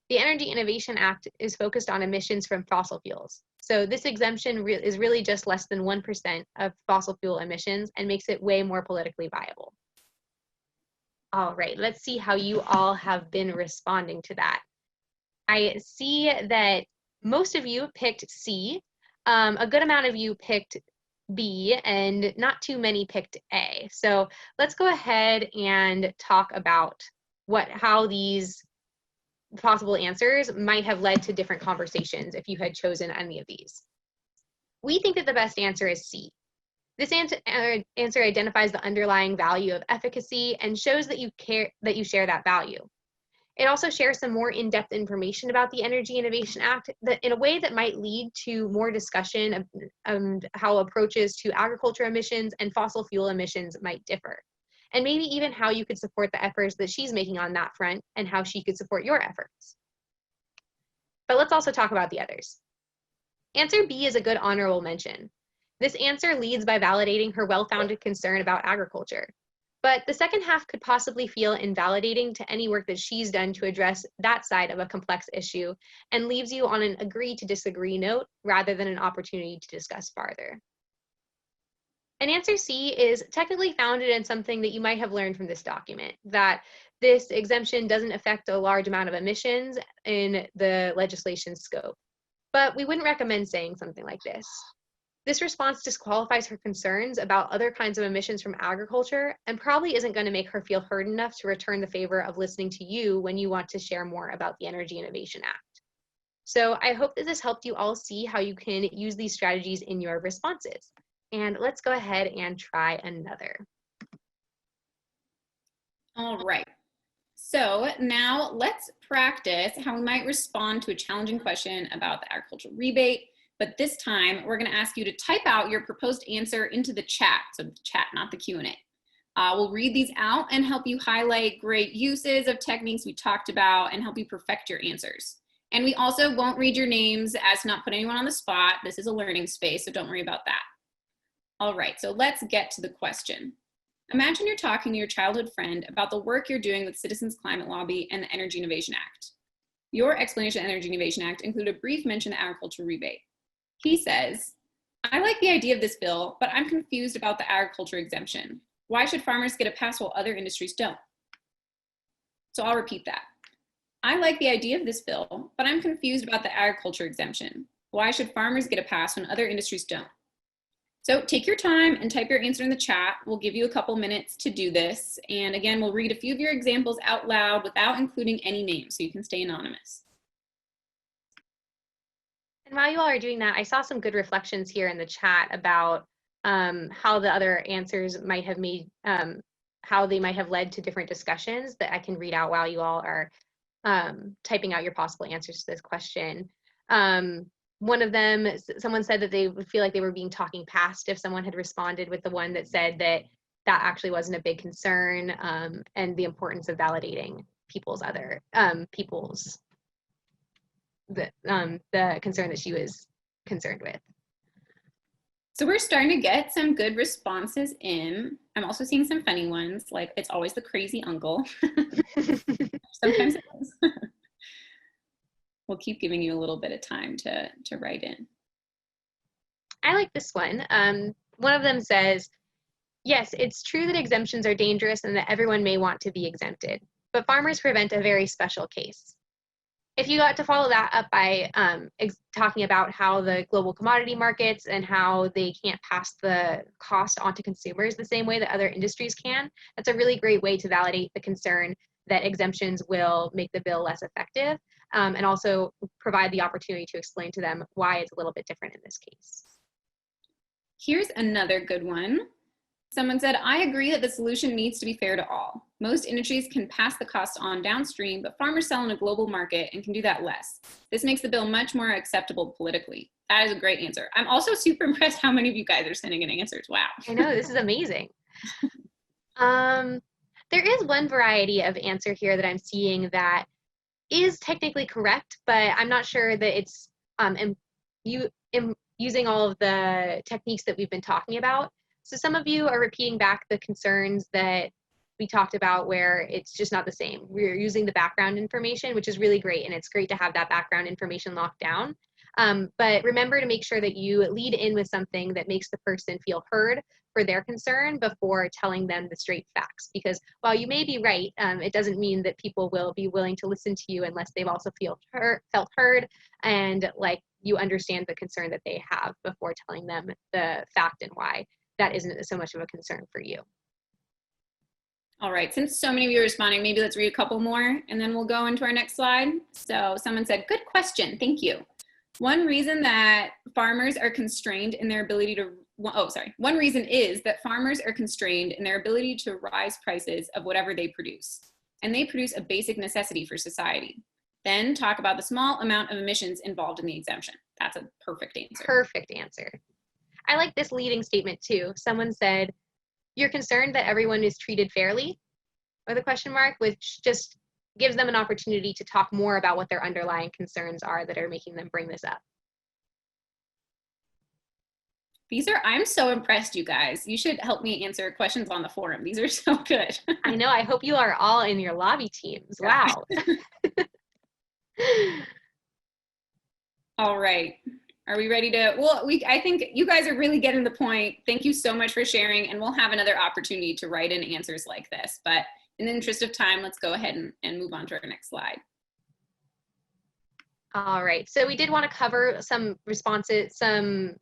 The Energy Innovation Act is focused on emissions from fossil fuels. So this exemption is really just less than 1% of fossil fuel emissions and makes it way more politically viable. All right, let's see how you all have been responding to that. I see that most of you picked C. A good amount of you picked B, and not too many picked A. So let's go ahead and talk about how these possible answers might have led to different conversations if you had chosen any of these. We think that the best answer is C. This answer identifies the underlying value of efficacy and shows that you share that value. It also shares some more in-depth information about the Energy Innovation Act that in a way that might lead to more discussion of how approaches to agriculture emissions and fossil fuel emissions might differ. And maybe even how you could support the efforts that she's making on that front and how she could support your efforts. But let's also talk about the others. Answer B is a good honorable mention. This answer leads by validating her well-founded concern about agriculture. But the second half could possibly feel invalidating to any work that she's done to address that side of a complex issue and leaves you on an agree to disagree note rather than an opportunity to discuss farther. And answer C is technically founded in something that you might have learned from this document, that this exemption doesn't affect a large amount of emissions in the legislation scope. But we wouldn't recommend saying something like this. This response disqualifies her concerns about other kinds of emissions from agriculture and probably isn't going to make her feel heard enough to return the favor of listening to you when you want to share more about the Energy Innovation Act. So I hope that this helped you all see how you can use these strategies in your responses. And let's go ahead and try another. All right. So now let's practice how we might respond to a challenging question about the agricultural rebate. But this time, we're going to ask you to type out your proposed answer into the chat. So the chat, not the Q&A. We'll read these out and help you highlight great uses of techniques we talked about and help you perfect your answers. And we also won't read your names as to not put anyone on the spot. This is a learning space, so don't worry about that. All right, so let's get to the question. Imagine you're talking to your childhood friend about the work you're doing with Citizens Climate Lobby and the Energy Innovation Act. Your explanation of the Energy Innovation Act included a brief mention of agricultural rebate. He says, I like the idea of this bill, but I'm confused about the agriculture exemption. Why should farmers get a pass while other industries don't? So I'll repeat that. I like the idea of this bill, but I'm confused about the agriculture exemption. Why should farmers get a pass when other industries don't? So take your time and type your answer in the chat. We'll give you a couple minutes to do this. And again, we'll read a few of your examples out loud without including any names, so you can stay anonymous. And while you all are doing that, I saw some good reflections here in the chat about how the other answers might have made, how they might have led to different discussions that I can read out while you all are typing out your possible answers to this question. One of them, someone said that they would feel like they were being talking past if someone had responded with the one that said that that actually wasn't a big concern, and the importance of validating people's the concern that she was concerned with. So we're starting to get some good responses in. I'm also seeing some funny ones, like it's always the crazy uncle. Sometimes it is. We'll keep giving you a little bit of time to write in. I like this one. One of them says, yes, it's true that exemptions are dangerous and that everyone may want to be exempted, but farmers prevent a very special case. If you got to follow that up by talking about how the global commodity markets and how they can't pass the cost onto consumers the same way that other industries can, that's a really great way to validate the concern that exemptions will make the bill less effective, and also provide the opportunity to explain to them why it's a little bit different in this case. Here's another good one. Someone said, I agree that the solution needs to be fair to all. Most industries can pass the cost on downstream, but farmers sell in a global market and can do that less. This makes the bill much more acceptable politically. That is a great answer. I'm also super impressed how many of you guys are sending in answers. Wow. I know, this is amazing. There is one variety of answer here that I'm seeing that is technically correct, but I'm not sure that it's using all of the techniques that we've been talking about. So some of you are repeating back the concerns that we talked about where it's just not the same. We're using the background information, which is really great, and it's great to have that background information locked down. But remember to make sure that you lead in with something that makes the person feel heard for their concern before telling them the straight facts. Because while you may be right, it doesn't mean that people will be willing to listen to you unless they've also felt heard and like you understand the concern that they have before telling them the fact and why that isn't so much of a concern for you. All right, since so many of you are responding, maybe let's read a couple more and then we'll go into our next slide. So someone said, good question, thank you. One reason that farmers are constrained in their ability to, one reason is that farmers are constrained in their ability to rise prices of whatever they produce. And they produce a basic necessity for society. Then talk about the small amount of emissions involved in the exemption. That's a perfect answer. Perfect answer. I like this leading statement too. Someone said, you're concerned that everyone is treated fairly, with a question mark, which just gives them an opportunity to talk more about what their underlying concerns are that are making them bring this up. I'm so impressed, you guys. You should help me answer questions on the forum. These are so good. I know, I hope you are all in your lobby teams. Wow. All right. Are we ready to, I think you guys are really getting the point. Thank you so much for sharing, and we'll have another opportunity to write in answers like this. But in the interest of time, let's go ahead and move on to our next slide. All right, so we did want to cover some responses, some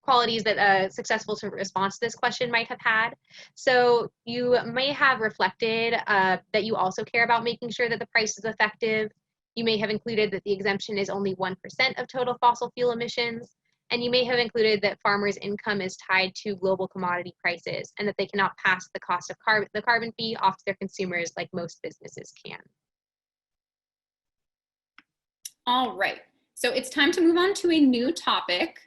qualities that a successful response to this question might have had. So you may have reflected that you also care about making sure that the price is effective. You may have included that the exemption is only 1% of total fossil fuel emissions, and you may have included that farmers' income is tied to global commodity prices and that they cannot pass the cost of the carbon fee off to their consumers like most businesses can. All right, so it's time to move on to a new topic.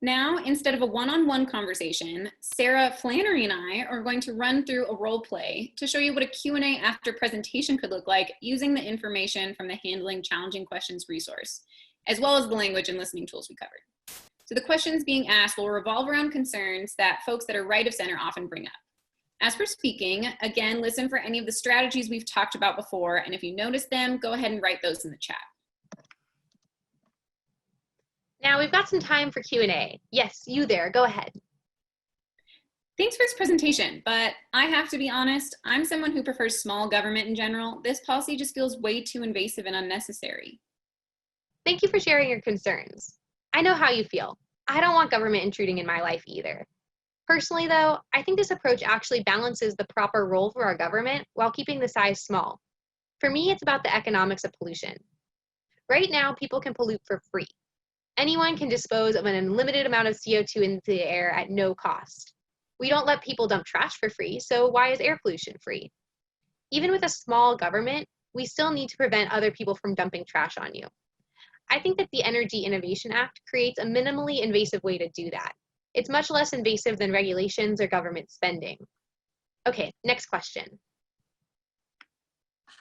Now, instead of a one-on-one conversation, Sarah, Flannery, and I are going to run through a role play to show you what a Q&A after presentation could look like using the information from the Handling Challenging Questions resource, as well as the language and listening tools we covered. So the questions being asked will revolve around concerns that folks that are right of center often bring up. As for speaking, again, listen for any of the strategies we've talked about before, and if you notice them, go ahead and write those in the chat. Now we've got some time for Q&A. Yes, you there, go ahead. Thanks for this presentation, but I have to be honest, I'm someone who prefers small government in general. This policy just feels way too invasive and unnecessary. Thank you for sharing your concerns. I know how you feel. I don't want government intruding in my life either. Personally though, I think this approach actually balances the proper role for our government while keeping the size small. For me, it's about the economics of pollution. Right now, people can pollute for free. Anyone can dispose of an unlimited amount of CO2 into the air at no cost. We don't let people dump trash for free, so why is air pollution free? Even with a small government, we still need to prevent other people from dumping trash on you. I think that the Energy Innovation Act creates a minimally invasive way to do that. It's much less invasive than regulations or government spending. Okay, next question.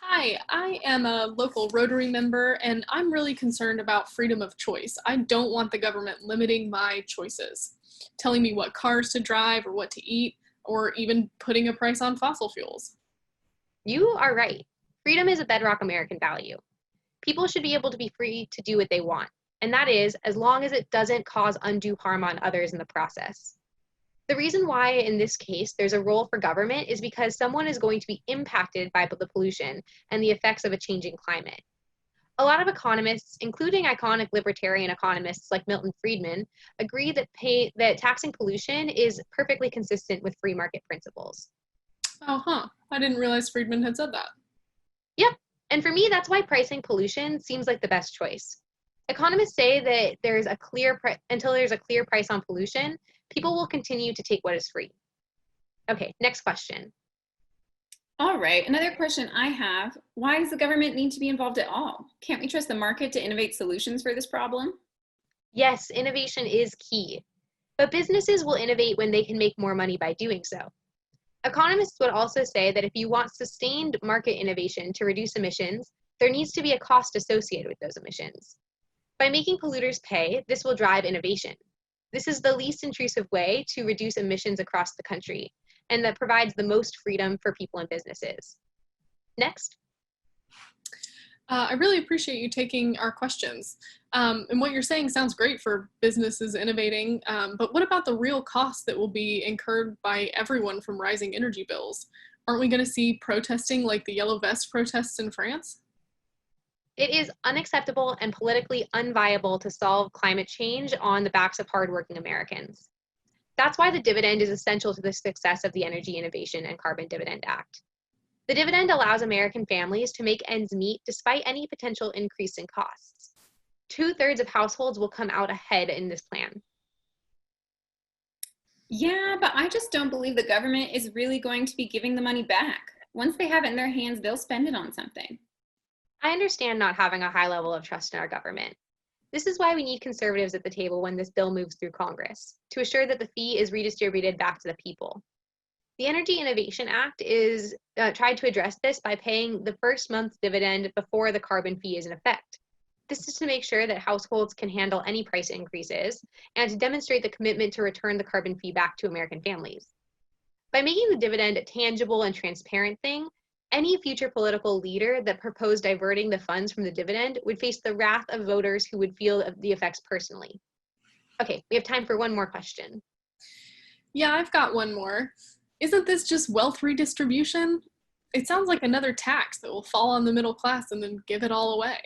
Hi, I am a local Rotary member and I'm really concerned about freedom of choice. I don't want the government limiting my choices, telling me what cars to drive or what to eat, or even putting a price on fossil fuels. You are right. Freedom is a bedrock American value. People should be able to be free to do what they want, and that is as long as it doesn't cause undue harm on others in the process. The reason why in this case there's a role for government is because someone is going to be impacted by the pollution and the effects of a changing climate. A lot of economists, including iconic libertarian economists like Milton Friedman, agree that taxing pollution is perfectly consistent with free market principles. Oh, I didn't realize Friedman had said that. Yep, and for me, that's why pricing pollution seems like the best choice. Economists say that until there's a clear price on pollution, people will continue to take what is free. Okay, next question. All right, another question I have, why does the government need to be involved at all? Can't we trust the market to innovate solutions for this problem? Yes, innovation is key, but businesses will innovate when they can make more money by doing so. Economists would also say that if you want sustained market innovation to reduce emissions, there needs to be a cost associated with those emissions. By making polluters pay, this will drive innovation. This is the least intrusive way to reduce emissions across the country, and that provides the most freedom for people and businesses. Next. I really appreciate you taking our questions. And what you're saying sounds great for businesses innovating, but what about the real costs that will be incurred by everyone from rising energy bills? Aren't we going to see protesting like the Yellow Vest protests in France? It is unacceptable and politically unviable to solve climate change on the backs of hardworking Americans. That's why the dividend is essential to the success of the Energy Innovation and Carbon Dividend Act. The dividend allows American families to make ends meet despite any potential increase in costs. 2/3 of households will come out ahead in this plan. Yeah, but I just don't believe the government is really going to be giving the money back. Once they have it in their hands, they'll spend it on something. I understand not having a high level of trust in our government. This is why we need conservatives at the table when this bill moves through Congress, to assure that the fee is redistributed back to the people. The Energy Innovation Act is tried to address this by paying the first month's dividend before the carbon fee is in effect. This is to make sure that households can handle any price increases and to demonstrate the commitment to return the carbon fee back to American families. By making the dividend a tangible and transparent thing, any future political leader that proposed diverting the funds from the dividend would face the wrath of voters who would feel the effects personally. Okay, we have time for one more question. Yeah, I've got one more. Isn't this just wealth redistribution? It sounds like another tax that will fall on the middle class and then give it all away.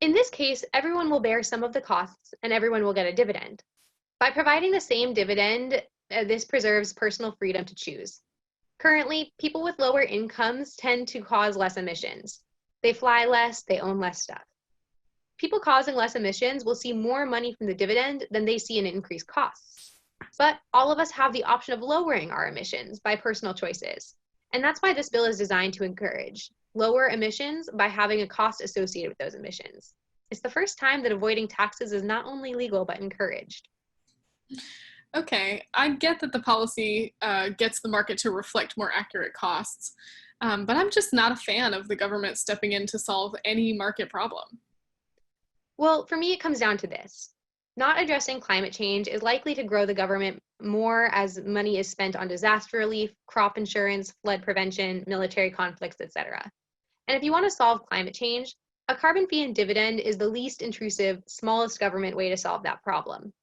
In this case, everyone will bear some of the costs and everyone will get a dividend. By providing the same dividend, this preserves personal freedom to choose. Currently, people with lower incomes tend to cause less emissions. They fly less, they own less stuff. People causing less emissions will see more money from the dividend than they see in increased costs. But all of us have the option of lowering our emissions by personal choices. And that's why this bill is designed to encourage lower emissions by having a cost associated with those emissions. It's the first time that avoiding taxes is not only legal, but encouraged. Okay, I get that the policy gets the market to reflect more accurate costs, but I'm just not a fan of the government stepping in to solve any market problem. Well, for me, it comes down to this. Not addressing climate change is likely to grow the government more as money is spent on disaster relief, crop insurance, flood prevention, military conflicts, etc. And if you want to solve climate change, a carbon fee and dividend is the least intrusive, smallest government way to solve that problem.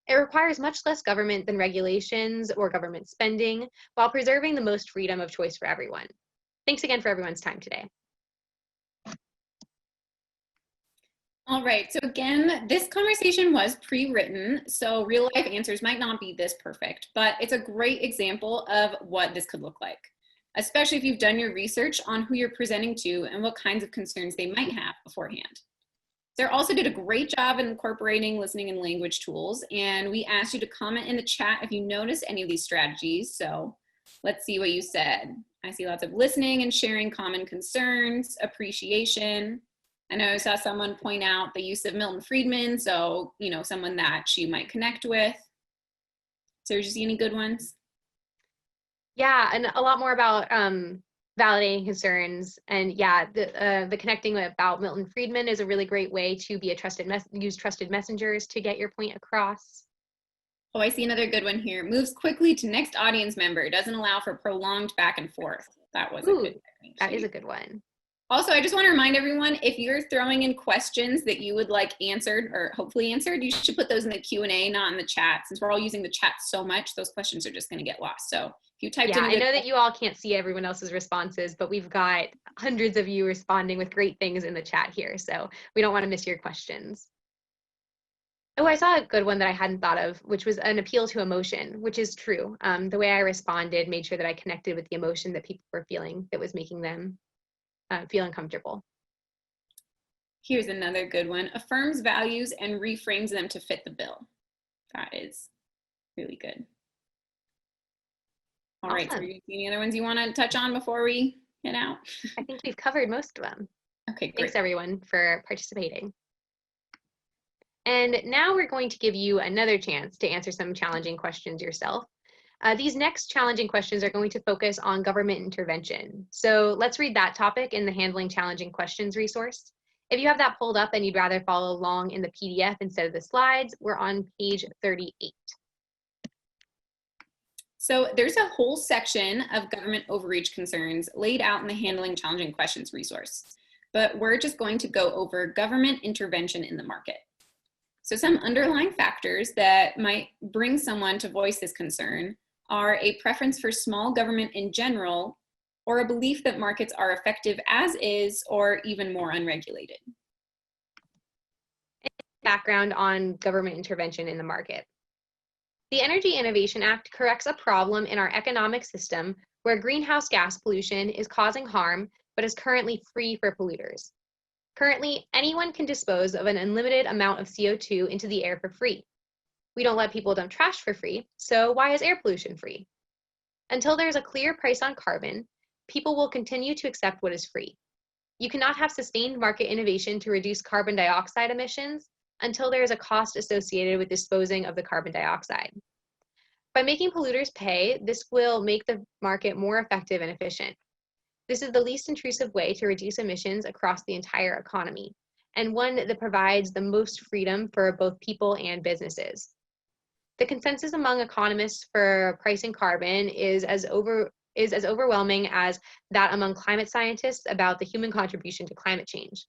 It requires much less government than regulations or government spending, while preserving the most freedom of choice for everyone. Thanks again for everyone's time today. All right, so again, this conversation was pre-written, so real life answers might not be this perfect, but it's a great example of what this could look like, especially if you've done your research on who you're presenting to and what kinds of concerns they might have beforehand. Sarah also did a great job in incorporating listening and language tools, and we asked you to comment in the chat if you notice any of these strategies. So let's see what you said. I see lots of listening and sharing common concerns, appreciation. I know I saw someone point out the use of Milton Friedman, so someone that she might connect with. Sarah, did you see any good ones? Yeah, and a lot more about validating concerns, and yeah, the connecting about Milton Friedman is a really great way to be a use trusted messengers to get your point across. Oh, I see another good one here. Moves quickly to next audience member. Doesn't allow for prolonged back and forth. That was a good technique. That is a good one. Also, I just want to remind everyone, if you're throwing in questions that you would like answered or hopefully answered, you should put those in the Q&A, not in the chat. Since we're all using the chat so much, those questions are just going to get lost. So if you typed in I know that you all can't see everyone else's responses, but we've got hundreds of you responding with great things in the chat here, so we don't want to miss your questions. Oh, I saw a good one that I hadn't thought of, which was an appeal to emotion, which is true. The way I responded made sure that I connected with the emotion that people were feeling that was making them feel uncomfortable. Here's another good one. Affirms values and reframes them to fit the bill. That is really good. All right, so are you any other ones you want to touch on before we head out? I think we've covered most of them. Okay, great. Thanks everyone for participating. And now we're going to give you another chance to answer some challenging questions yourself. These next challenging questions are going to focus on government intervention. So let's read that topic in the Handling Challenging Questions resource. If you have that pulled up and you'd rather follow along in the PDF instead of the slides, we're on page 38. So there's a whole section of government overreach concerns laid out in the Handling Challenging Questions resource, but we're just going to go over government intervention in the market. So some underlying factors that might bring someone to voice this concern are a preference for small government in general or a belief that markets are effective as is or even more unregulated? Background on government intervention in the market. The Energy Innovation Act corrects a problem in our economic system where greenhouse gas pollution is causing harm but is currently free for polluters. Currently, anyone can dispose of an unlimited amount of CO2 into the air for free. We don't let people dump trash for free, so why is air pollution free? Until there's a clear price on carbon, people will continue to accept what is free. You cannot have sustained market innovation to reduce carbon dioxide emissions until there is a cost associated with disposing of the carbon dioxide. By making polluters pay, this will make the market more effective and efficient. This is the least intrusive way to reduce emissions across the entire economy, and one that provides the most freedom for both people and businesses. The consensus among economists for pricing carbon is as overwhelming as that among climate scientists about the human contribution to climate change.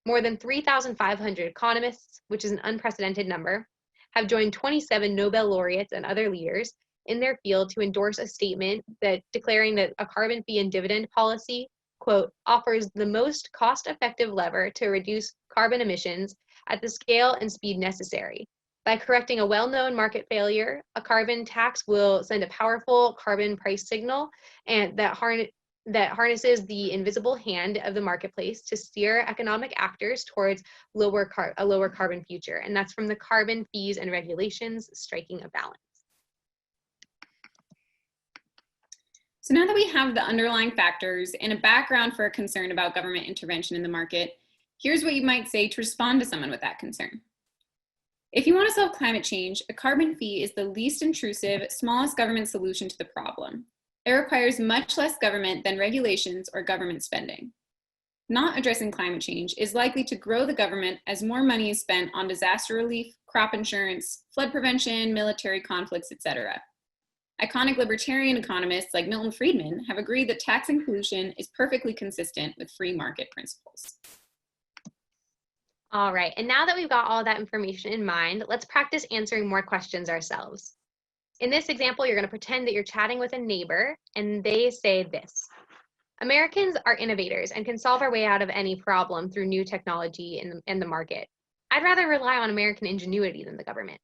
More than 3,500 economists, which is an unprecedented number, have joined 27 Nobel laureates and other leaders in their field to endorse a statement that declaring that a carbon fee and dividend policy, quote, offers the most cost-effective lever to reduce carbon emissions at the scale and speed necessary. By correcting a well-known market failure, a carbon tax will send a powerful carbon price signal and that harnesses the invisible hand of the marketplace to steer economic actors towards a lower carbon future. And that's from the Carbon Fees and Regulations, Striking a Balance. So now that we have the underlying factors and a background for a concern about government intervention in the market, here's what you might say to respond to someone with that concern. If you want to solve climate change, a carbon fee is the least intrusive, smallest government solution to the problem. It requires much less government than regulations or government spending. Not addressing climate change is likely to grow the government as more money is spent on disaster relief, crop insurance, flood prevention, military conflicts, etc. Iconic libertarian economists like Milton Friedman have agreed that taxing pollution is perfectly consistent with free market principles. All right, and now that we've got all that information in mind, let's practice answering more questions ourselves. In this example, you're going to pretend that you're chatting with a neighbor and they say this: Americans are innovators and can solve our way out of any problem through new technology in the market. I'd rather rely on American ingenuity than the government.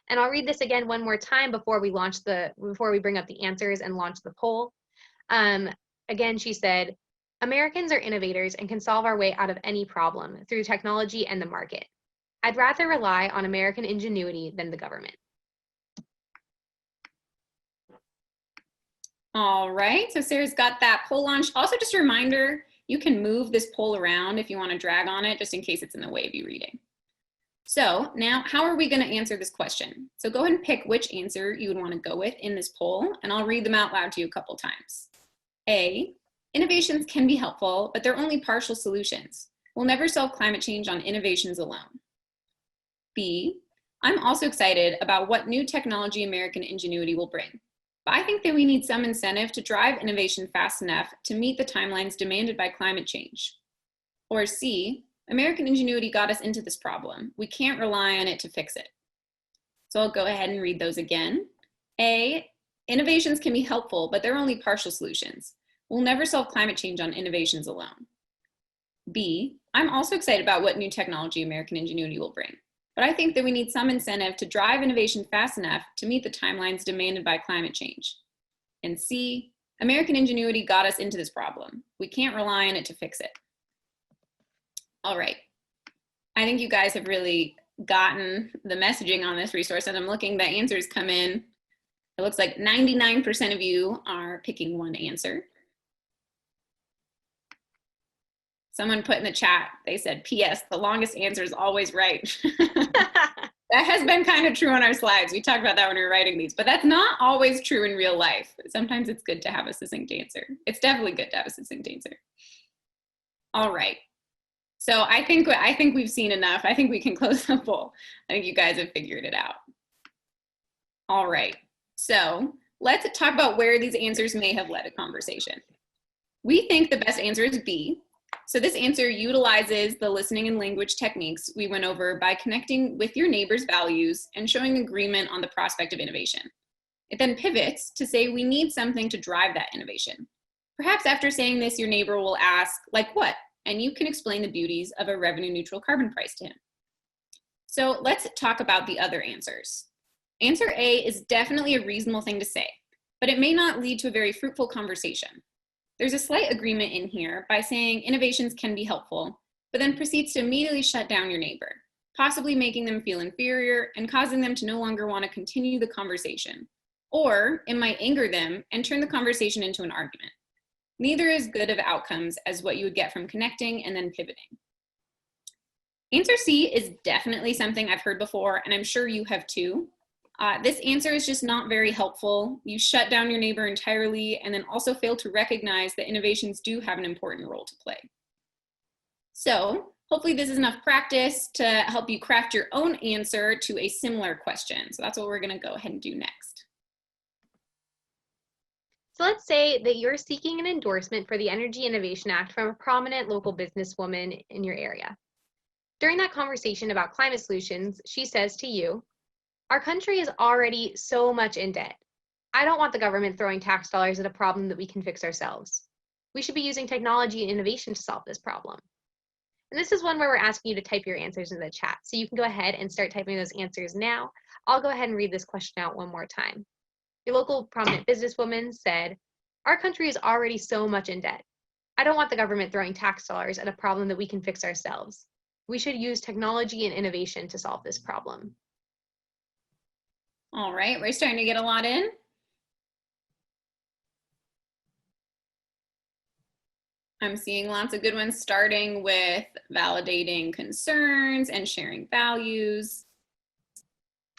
And I'll read this again one more time before we bring up the answers and launch the poll. Again, she said, Americans are innovators and can solve our way out of any problem through technology and the market. I'd rather rely on American ingenuity than the government. All right, so Sarah's got that poll launched. Also, just a reminder, you can move this poll around if you want to drag on it, just in case it's in the way of you reading. So now, how are we going to answer this question? So go ahead and pick which answer you would want to go with in this poll, and I'll read them out loud to you a couple times. A, innovations can be helpful, but they're only partial solutions. We'll never solve climate change on innovations alone. B, I'm also excited about what new technology American ingenuity will bring, but I think that we need some incentive to drive innovation fast enough to meet the timelines demanded by climate change. Or C, American ingenuity got us into this problem. We can't rely on it to fix it. So I'll go ahead and read those again. A, innovations can be helpful, but they're only partial solutions. We'll never solve climate change on innovations alone. B, I'm also excited about what new technology American ingenuity will bring, but I think that we need some incentive to drive innovation fast enough to meet the timelines demanded by climate change. And C, American ingenuity got us into this problem. We can't rely on it to fix it. All right, I think you guys have really gotten the messaging on this resource, and I'm looking, the answers come in. It looks like 99% of you are picking one answer. Someone put in the chat, they said, P.S., the longest answer is always right. That has been kind of true on our slides. We talked about that when we were writing these, but that's not always true in real life. Sometimes it's good to have a succinct answer. It's definitely good to have a succinct answer. All right. So I think we've seen enough. I think we can close the poll. I think you guys have figured it out. All right. So let's talk about where these answers may have led a conversation. We think the best answer is B. So this answer utilizes the listening and language techniques we went over by connecting with your neighbor's values and showing agreement on the prospect of innovation. It then pivots to say we need something to drive that innovation. Perhaps after saying this, your neighbor will ask, like what? And you can explain the beauties of a revenue neutral carbon price to him. So let's talk about the other answers. Answer A is definitely a reasonable thing to say, but it may not lead to a very fruitful conversation. There's a slight agreement in here by saying innovations can be helpful, but then proceeds to immediately shut down your neighbor, possibly making them feel inferior and causing them to no longer want to continue the conversation. Or it might anger them and turn the conversation into an argument. Neither is good of outcomes as what you would get from connecting and then pivoting. Answer C is definitely something I've heard before, and I'm sure you have too. This answer is just not very helpful. You shut down your neighbor entirely and then also fail to recognize that innovations do have an important role to play. So hopefully this is enough practice to help you craft your own answer to a similar question. So that's what we're going to go ahead and do next. So let's say that you're seeking an endorsement for the Energy Innovation Act from a prominent local businesswoman in your area. During that conversation about climate solutions, she says to you, "Our country is already so much in debt. I don't want the government throwing tax dollars at a problem that we can fix ourselves. We should be using technology and innovation to solve this problem." And this is one where we're asking you to type your answers in the chat. So you can go ahead and start typing those answers now. I'll go ahead and read this question out one more time. Your local prominent businesswoman said, "Our country is already so much in debt. I don't want the government throwing tax dollars at a problem that we can fix ourselves. We should use technology and innovation to solve this problem." All right, we're starting to get a lot in. I'm seeing lots of good ones, starting with validating concerns and sharing values.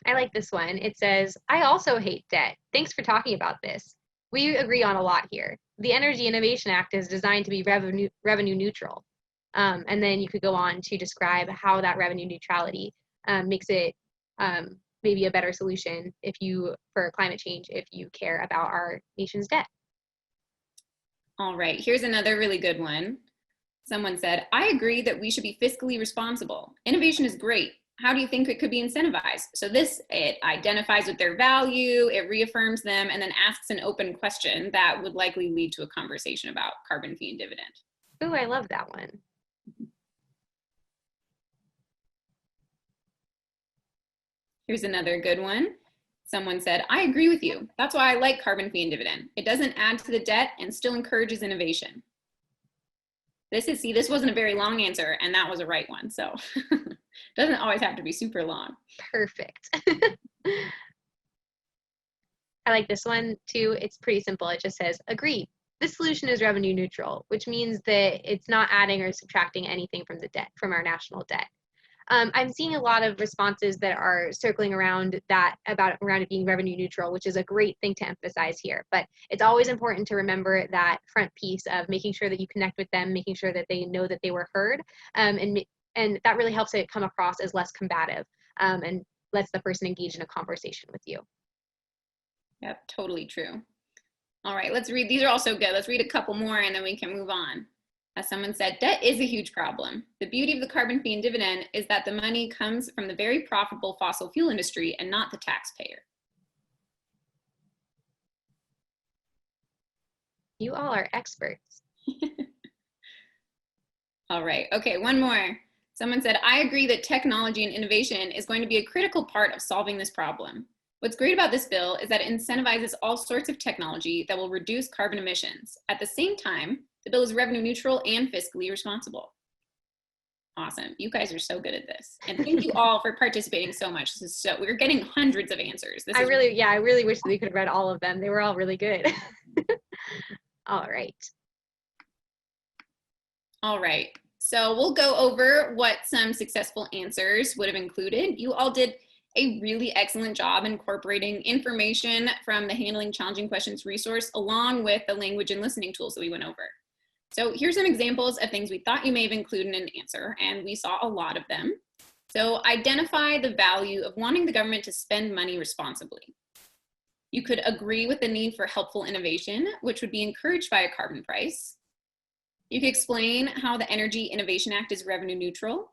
I like this one. It says, "I also hate debt. Thanks for talking about this. We agree on a lot here. The Energy Innovation Act is designed to be revenue neutral." And then you could go on to describe how that revenue neutrality makes it maybe a better solution for climate change if you care about our nation's debt. All right, here's another really good one. Someone said, "I agree that we should be fiscally responsible. Innovation is great. How do you think it could be incentivized?" So it identifies with their value, it reaffirms them, and then asks an open question that would likely lead to a conversation about carbon fee and dividend. Ooh, I love that one. Here's another good one. Someone said, "I agree with you. That's why I like carbon fee and dividend. It doesn't add to the debt and still encourages innovation." This wasn't a very long answer, and that was a right one. So it doesn't always have to be super long. Perfect. I like this one too. It's pretty simple. It just says, "Agree. This solution is revenue neutral," which means that it's not adding or subtracting anything from our national debt. I'm seeing a lot of responses that are circling around it being revenue neutral, which is a great thing to emphasize here. But it's always important to remember that front piece of making sure that you connect with them, making sure that they know that they were heard, and that really helps it come across as less combative and lets the person engage in a conversation with you. Yep, totally true. All right, let's read. These are also good. Let's read a couple more and then we can move on. As someone said, "Debt is a huge problem. The beauty of the carbon fee and dividend is that the money comes from the very profitable fossil fuel industry and not the taxpayer." You all are experts. All right, okay, one more. Someone said, "I agree that technology and innovation is going to be a critical part of solving this problem. What's great about this bill is that it incentivizes all sorts of technology that will reduce carbon emissions. At the same time, the bill is revenue neutral and fiscally responsible." Awesome. You guys are so good at this. And thank you all for participating so much. We're getting hundreds of answers. I really wish we could have read all of them. They were all really good. All right. All right. So we'll go over what some successful answers would have included. You all did a really excellent job incorporating information from the Handling Challenging Questions resource along with the language and listening tools that we went over. So here's some examples of things we thought you may have included in an answer, and we saw a lot of them. So identify the value of wanting the government to spend money responsibly. You could agree with the need for helpful innovation, which would be encouraged by a carbon price. You could explain how the Energy Innovation Act is revenue neutral.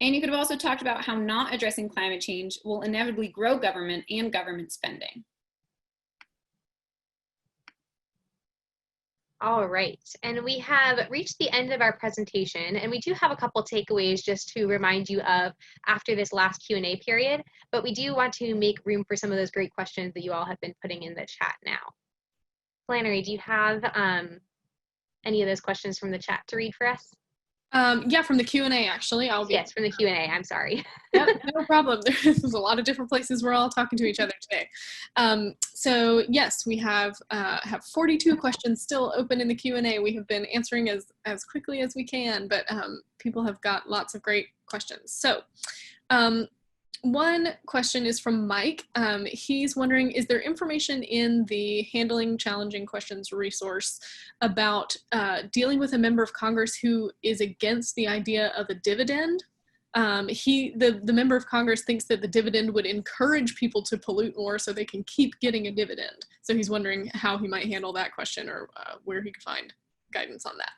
And you could have also talked about how not addressing climate change will inevitably grow government and government spending. All right, and we have reached the end of our presentation, and we do have a couple takeaways just to remind you of after this last Q&A period, but we do want to make room for some of those great questions that you all have been putting in the chat now. Flannery, do you have any of those questions from the chat to read for us? Yeah, from the Q&A, actually. Yes, from the Q&A, I'm sorry. Yep, no problem. There's a lot of different places we're all talking to each other today. So yes, we have 42 questions still open in the Q&A. We have been answering as quickly as we can, but people have got lots of great questions. So one question is from Mike. He's wondering, is there information in the Handling Challenging Questions resource about dealing with a member of Congress who is against the idea of a dividend? The member of Congress thinks that the dividend would encourage people to pollute more so they can keep getting a dividend. So he's wondering how he might handle that question, or where he could find guidance on that.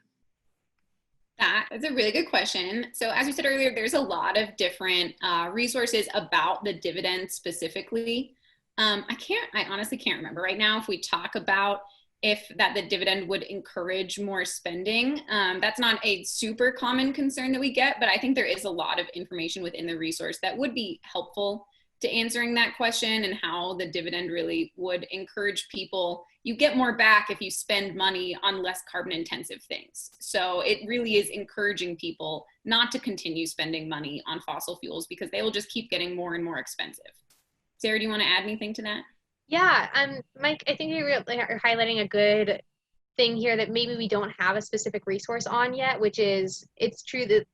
That's a really good question. So as we said earlier, there's a lot of different resources about the dividend specifically. I honestly can't remember right now if we talk about if the dividend would encourage more spending. That's not a super common concern that we get, but I think there is a lot of information within the resource that would be helpful to answering that question, and how the dividend really would encourage people. You get more back if you spend money on less carbon intensive things. So it really is encouraging people not to continue spending money on fossil fuels, because they will just keep getting more and more expensive. Sarah, do you want to add anything to that? Yeah, Mike, I think you're highlighting a good thing here that maybe we don't have a specific resource on yet, which is, it's true that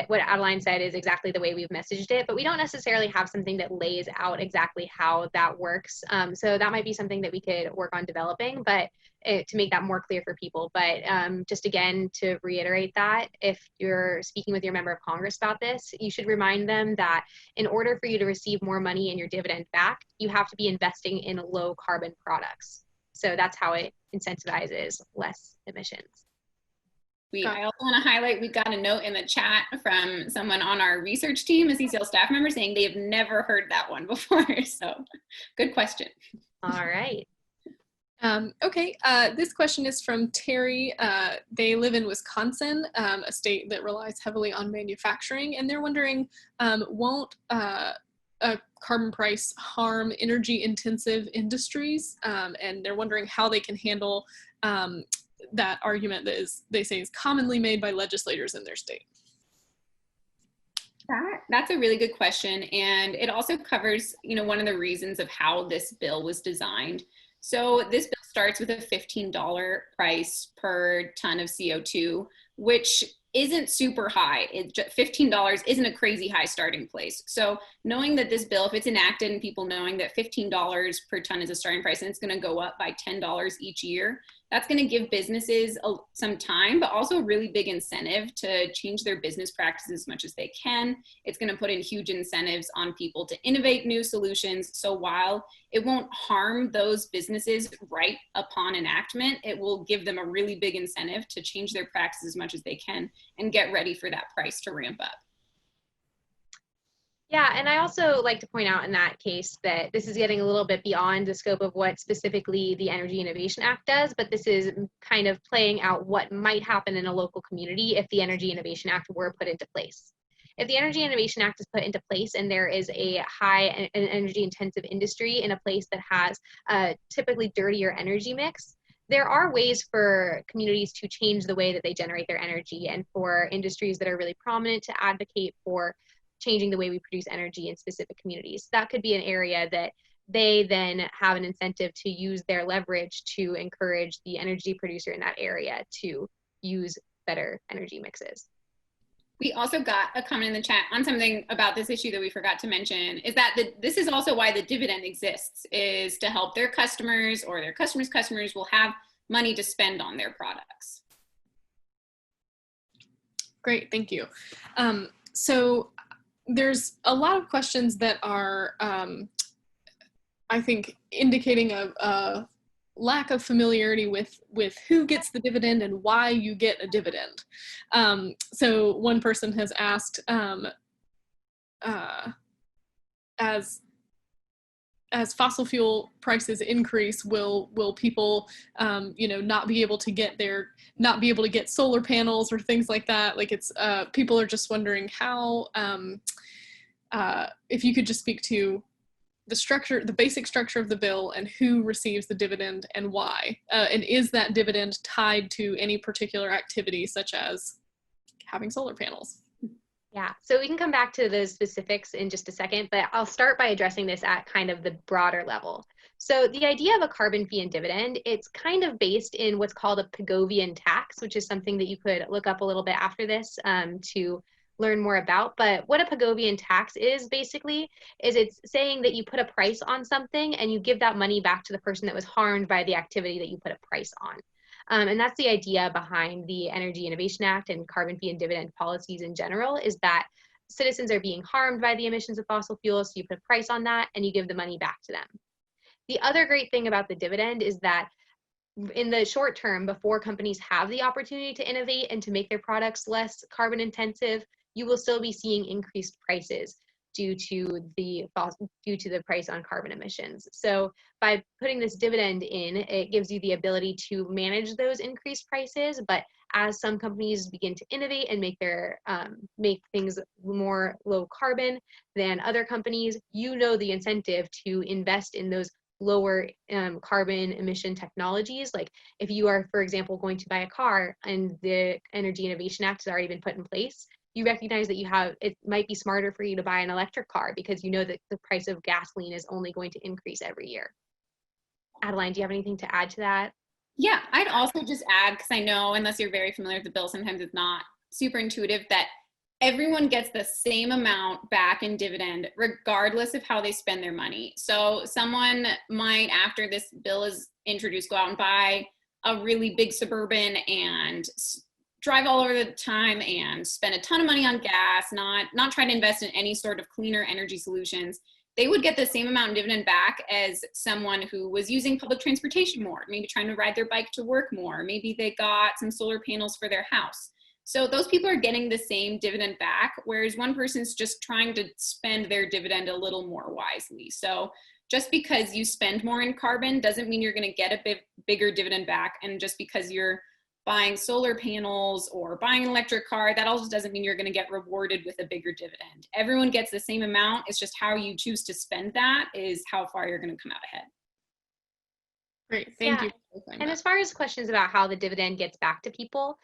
what Adeline said is exactly the way we've messaged it, but we don't necessarily have something that lays out exactly how that works. So that might be something that we could work on developing, but to make that more clear for people. But just again, to reiterate that, if you're speaking with your member of Congress about this, you should remind them that in order for you to receive more money in your dividend back, you have to be investing in low carbon products. So that's how it incentivizes less emissions. I also want to highlight, we got a note in the chat from someone on our research team, a CCL staff member, saying they have never heard that one before. So good question. All right. Okay, this question is from Terry. They live in Wisconsin, a state that relies heavily on manufacturing, and they're wondering, won't a carbon price harm energy intensive industries? And they're wondering how they can handle that argument that they say is commonly made by legislators in their state. That's a really good question, and it also covers, one of the reasons of how this bill was designed. So this bill starts with a $15 price per ton of CO2, which isn't super high. $15 isn't a crazy high starting place. So knowing that this bill, if it's enacted and people knowing that $15 per ton is a starting price and it's going to go up by $10 each year, that's going to give businesses some time, but also a really big incentive to change their business practices as much as they can. It's going to put in huge incentives on people to innovate new solutions. So while it won't harm those businesses right upon enactment, it will give them a really big incentive to change their practices as much as they can and get ready for that price to ramp up. Yeah, and I also like to point out in that case that this is getting a little bit beyond the scope of what specifically the Energy Innovation Act does, but this is kind of playing out what might happen in a local community if the Energy Innovation Act were put into place. If the Energy Innovation Act is put into place and there is a high and energy intensive industry in a place that has a typically dirtier energy mix, there are ways for communities to change the way that they generate their energy, and for industries that are really prominent to advocate for changing the way we produce energy in specific communities. That could be an area that they then have an incentive to use their leverage to encourage the energy producer in that area to use better energy mixes. We also got a comment in the chat on something about this issue that we forgot to mention, is that this is also why the dividend exists, is to help their customers, or their customers' customers will have money to spend on their products. Great, thank you. So there's a lot of questions that are, I think, indicating a lack of familiarity with who gets the dividend and why you get a dividend. So one person has asked, as fossil fuel prices increase, will people, you know, not be able to get solar panels or things like that? Like, it's people are just wondering how, if you could just speak to the structure, the basic structure of the bill, and who receives the dividend and why, and is that dividend tied to any particular activity, such as having solar panels? Yeah, so we can come back to the specifics in just a second, but I'll start by addressing this at kind of the broader level. So the idea of a carbon fee and dividend, it's kind of based in what's called a Pigovian tax, which is something that you could look up a little bit after this to learn more about. But what a Pigovian tax is basically is it's saying that you put a price on something and you give that money back to the person that was harmed by the activity that you put a price on. And that's the idea behind the Energy Innovation Act and carbon fee and dividend policies in general, is that citizens are being harmed by the emissions of fossil fuels, so you put a price on that and you give the money back to them. The other great thing about the dividend is that in the short term, before companies have the opportunity to innovate and to make their products less carbon intensive, you will still be seeing increased prices due to the price on carbon emissions. So by putting this dividend in, it gives you the ability to manage those increased prices. But as some companies begin to innovate and make things more low carbon than other companies, you know the incentive to invest in those lower carbon emission technologies. Like if you are, for example, going to buy a car and the Energy Innovation Act has already been put in place, you recognize that it might be smarter for you to buy an electric car because you know that the price of gasoline is only going to increase every year. Adeline, do you have anything to add to that? Yeah, I'd also just add, because I know, unless you're very familiar with the bill, sometimes it's not super intuitive, that everyone gets the same amount back in dividend, regardless of how they spend their money. So someone might, after this bill is introduced, go out and buy a really big Suburban and drive all over the time and spend a ton of money on gas, not try to invest in any sort of cleaner energy solutions. They would get the same amount in dividend back as someone who was using public transportation more, maybe trying to ride their bike to work more. Maybe they got some solar panels for their house. So those people are getting the same dividend back, whereas one person's just trying to spend their dividend a little more wisely. So just because you spend more in carbon doesn't mean you're going to get a bigger dividend back. And just because you're buying solar panels or buying an electric car, that also doesn't mean you're going to get rewarded with a bigger dividend. Everyone gets the same amount. It's just how you choose to spend that is how far you're going to come out ahead. Great, thank you. And as far as questions about how the dividend gets back to people,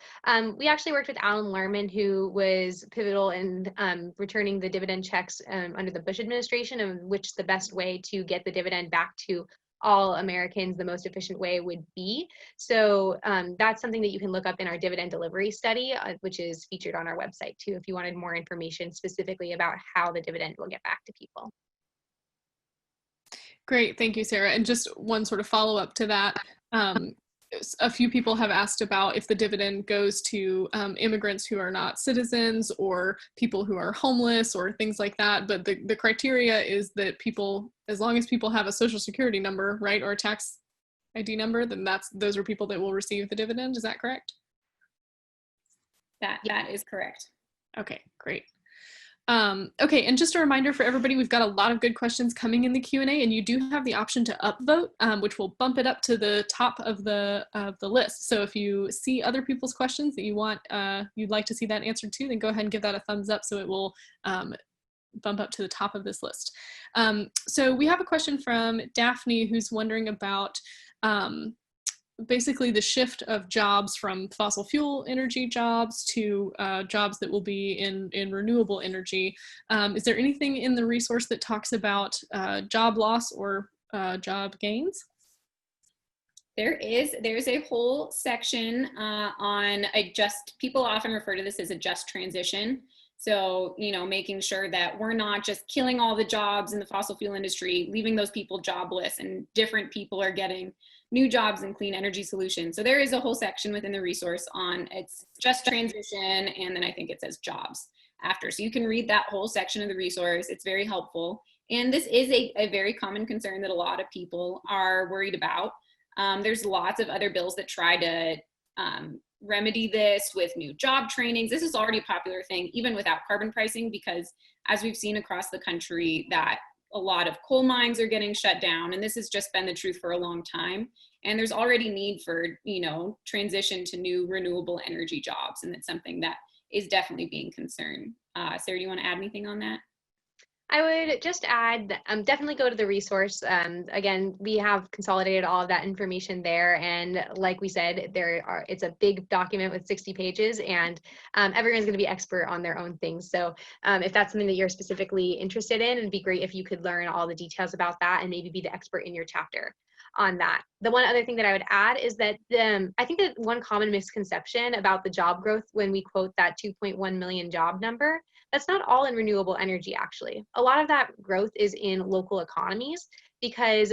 we actually worked with Alan Lerman, who was pivotal in returning the dividend checks under the Bush administration, and which the best way to get the dividend back to all Americans, the most efficient way would be. So that's something that you can look up in our dividend delivery study, which is featured on our website too, if you wanted more information specifically about how the dividend will get back to people. Great, thank you, Sarah. And just one sort of follow-up to that. A few people have asked about if the dividend goes to immigrants who are not citizens or people who are homeless or things like that. But the criteria is that people, as long as people have a social security number, right, or a tax ID number, then those are people that will receive the dividend. Is that correct? That is correct. Okay, great. Okay, and just a reminder for everybody, we've got a lot of good questions coming in the Q&A, and you do have the option to upvote, which will bump it up to the top of the list. So if you see other people's questions that you'd like to see that answered to, then go ahead and give that a thumbs up so it will bump up to the top of this list. So we have a question from Daphne, who's wondering about basically the shift of jobs from fossil fuel energy jobs to jobs that will be in renewable energy. Is there anything in the resource that talks about job loss or job gains? There's a whole section on people often refer to this as a just transition. So, making sure that we're not just killing all the jobs in the fossil fuel industry, leaving those people jobless, and different people are getting new jobs in clean energy solutions. So there is a whole section within the resource on it's just transition, and then I think it says jobs after. So you can read that whole section of the resource. It's very helpful. And this is a very common concern that a lot of people are worried about. There's lots of other bills that try to remedy this with new job trainings. This is already a popular thing, even without carbon pricing, because as we've seen across the country, that a lot of coal mines are getting shut down, and this has just been the truth for a long time. And there's already need for, you know, transition to new renewable energy jobs, and it's something that is definitely being concerned. Sarah, do you want to add anything on that? I would just add, definitely go to the resource. Again, we have consolidated all of that information there. And like we said, it's a big document with 60 pages, and everyone's going to be expert on their own things. So if that's something that you're specifically interested in, it'd be great if you could learn all the details about that and maybe be the expert in your chapter on that. The one other thing that I would add is that I think that one common misconception about the job growth when we quote that 2.1 million job number, that's not all in renewable energy, actually. A lot of that growth is in local economies, because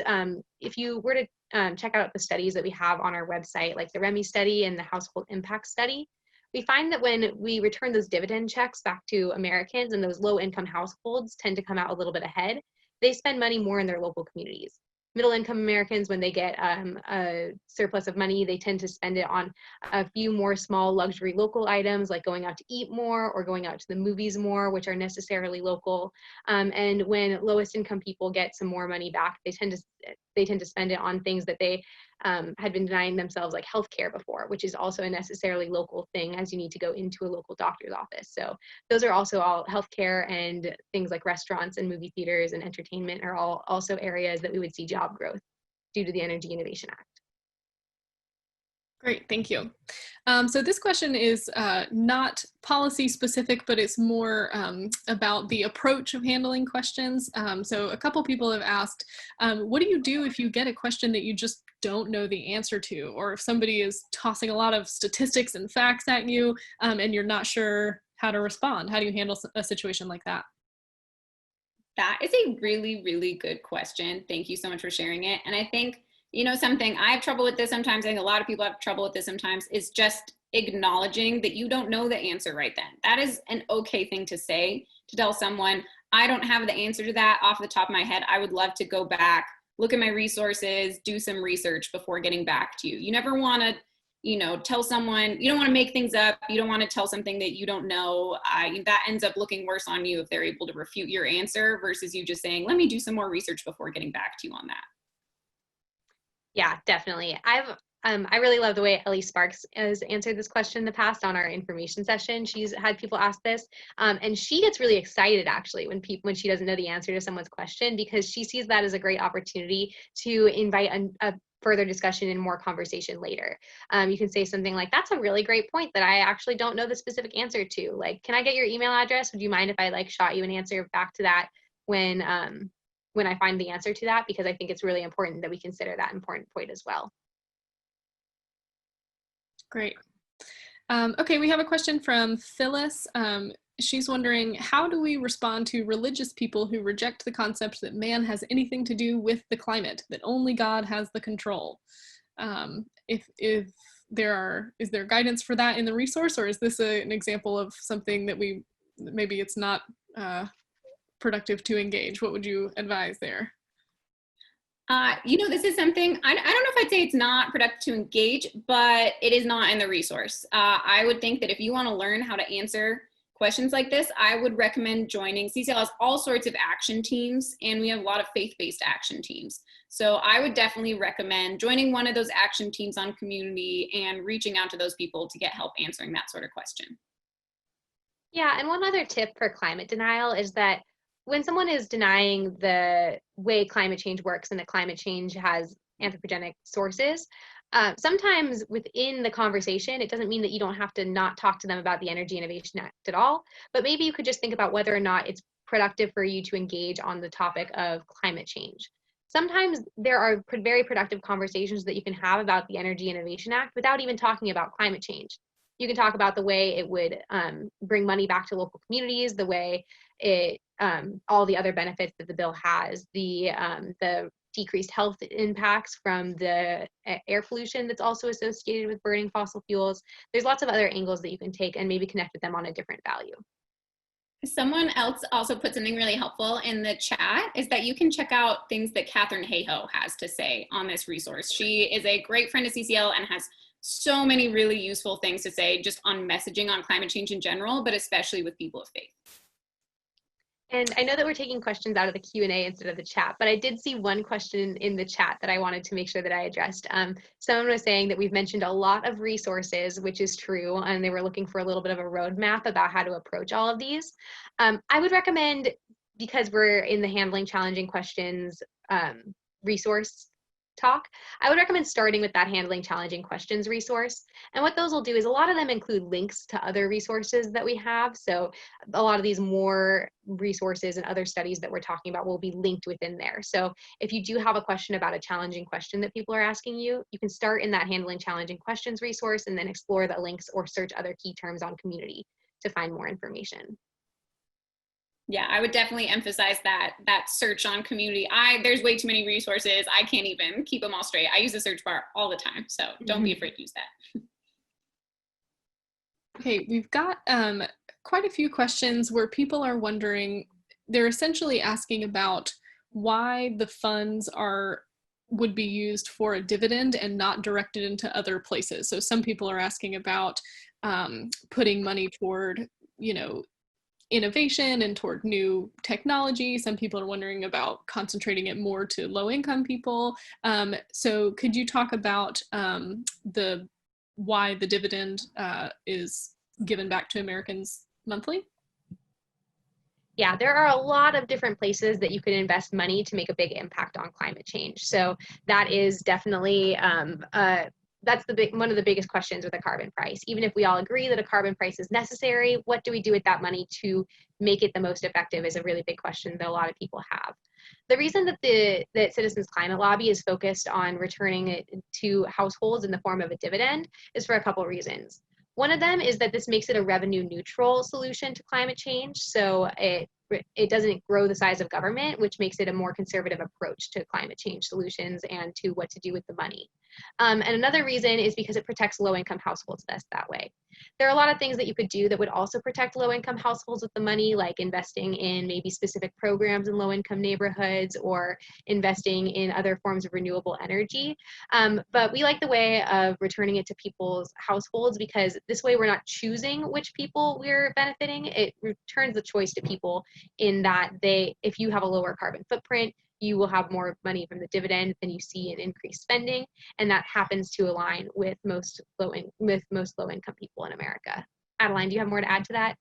if you were to check out the studies that we have on our website, like the REMI study and the household impact study, we find that when we return those dividend checks back to Americans, and those low income households tend to come out a little bit ahead, they spend money more in their local communities. Middle income Americans, when they get a surplus of money, they tend to spend it on a few more small luxury local items, like going out to eat more or going out to the movies more, which are necessarily local. And when lowest income people get some more money back, they tend to spend it on things that they had been denying themselves, like healthcare before, which is also a necessarily local thing, as you need to go into a local doctor's office. So those are also all healthcare, and things like restaurants and movie theaters and entertainment are all also areas that we would see job growth due to the Energy Innovation Act. Great, thank you. So this question is not policy specific, but it's more about the approach of handling questions. So a couple people have asked, what do you do if you get a question that you just don't know the answer to, or if somebody is tossing a lot of statistics and facts at you and you're not sure how to respond? How do you handle a situation like that? That is a really, really good question. Thank you so much for sharing it. And I think, you know, something I have trouble with this sometimes, I think a lot of people have trouble with this sometimes, is just acknowledging that you don't know the answer right then. That is an okay thing to say, to tell someone, I don't have the answer to that off the top of my head. I would love to go back, look at my resources, do some research before getting back to you. You never want to, you know, tell someone, you don't want to make things up. You don't want to tell something that you don't know. That ends up looking worse on you if they're able to refute your answer versus you just saying, let me do some more research before getting back to you on that. Yeah, definitely. I really love the way Ellie Sparks has answered this question in the past on our information session. She's had people ask this, and she gets really excited actually when she doesn't know the answer to someone's question, because she sees that as a great opportunity to invite a further discussion and more conversation later. You can say something like, that's a really great point that I actually don't know the specific answer to. Like, can I get your email address? Would you mind if I shot you an answer back to that when I find the answer to that? Because I think it's really important that we consider that important point as well. Great. Okay, we have a question from Phyllis. She's wondering, how do we respond to religious people who reject the concept that man has anything to do with the climate, that only God has the control? Is there guidance for that in the resource, or is this an example of something that maybe it's not productive to engage? What would you advise there? You know, this is something, I don't know if I'd say it's not productive to engage, but it is not in the resource. I would think that if you want to learn how to answer questions like this, I would recommend joining. CCL has all sorts of action teams, and we have a lot of faith-based action teams. So I would definitely recommend joining one of those action teams on community and reaching out to those people to get help answering that sort of question. Yeah, and one other tip for climate denial is that when someone is denying the way climate change works and that climate change has anthropogenic sources, sometimes within the conversation, it doesn't mean that you don't have to not talk to them about the Energy Innovation Act at all, but maybe you could just think about whether or not it's productive for you to engage on the topic of climate change. Sometimes there are very productive conversations that you can have about the Energy Innovation Act without even talking about climate change. You can talk about the way it would bring money back to local communities, the way it, all the other benefits that the bill has, the decreased health impacts from the air pollution that's also associated with burning fossil fuels. There's lots of other angles that you can take and maybe connect with them on a different value. Someone else also put something really helpful in the chat, is that you can check out things that Catherine Hayhoe has to say on this resource. She is a great friend of CCL and has so many really useful things to say just on messaging on climate change in general, but especially with people of faith. And I know that we're taking questions out of the Q&A instead of the chat, but I did see one question in the chat that I wanted to make sure that I addressed. Someone was saying that we've mentioned a lot of resources, which is true, and they were looking for a little bit of a roadmap about how to approach all of these. I would recommend, because we're in the handling challenging questions resource talk, I would recommend starting with that handling challenging questions resource. And what those will do is a lot of them include links to other resources that we have. So a lot of these more resources and other studies that we're talking about will be linked within there. So if you do have a question about a challenging question that people are asking you, you can start in that handling challenging questions resource and then explore the links or search other key terms on community to find more information. Yeah, I would definitely emphasize that search on community. There's way too many resources. I can't even keep them all straight. I use the search bar all the time, so don't be afraid to use that. Okay, we've got quite a few questions where people are wondering, they're essentially asking about why the funds would be used for a dividend and not directed into other places. So some people are asking about putting money toward, innovation and toward new technology. Some people are wondering about concentrating it more to low-income people. So could you talk about why the dividend is given back to Americans monthly? Yeah, there are a lot of different places that you can invest money to make a big impact on climate change. So that is definitely one of the biggest questions with a carbon price. Even if we all agree that a carbon price is necessary, what do we do with that money to make it the most effective is a really big question that a lot of people have. The reason that Citizens Climate Lobby is focused on returning it to households in the form of a dividend is for a couple reasons. One of them is that this makes it a revenue neutral solution to climate change. So it doesn't grow the size of government, which makes it a more conservative approach to climate change solutions and to what to do with the money. And another reason is because it protects low-income households best that way. There are a lot of things that you could do that would also protect low-income households with the money, like investing in maybe specific programs in low-income neighborhoods or investing in other forms of renewable energy. But we like the way of returning it to people's households because this way we're not choosing which people we're benefiting. It returns the choice to people in that if you have a lower carbon footprint, you will have more money from the dividend than you see in increased spending, and that happens to align with most low-income people in America. Adeline, do you have more to add to that?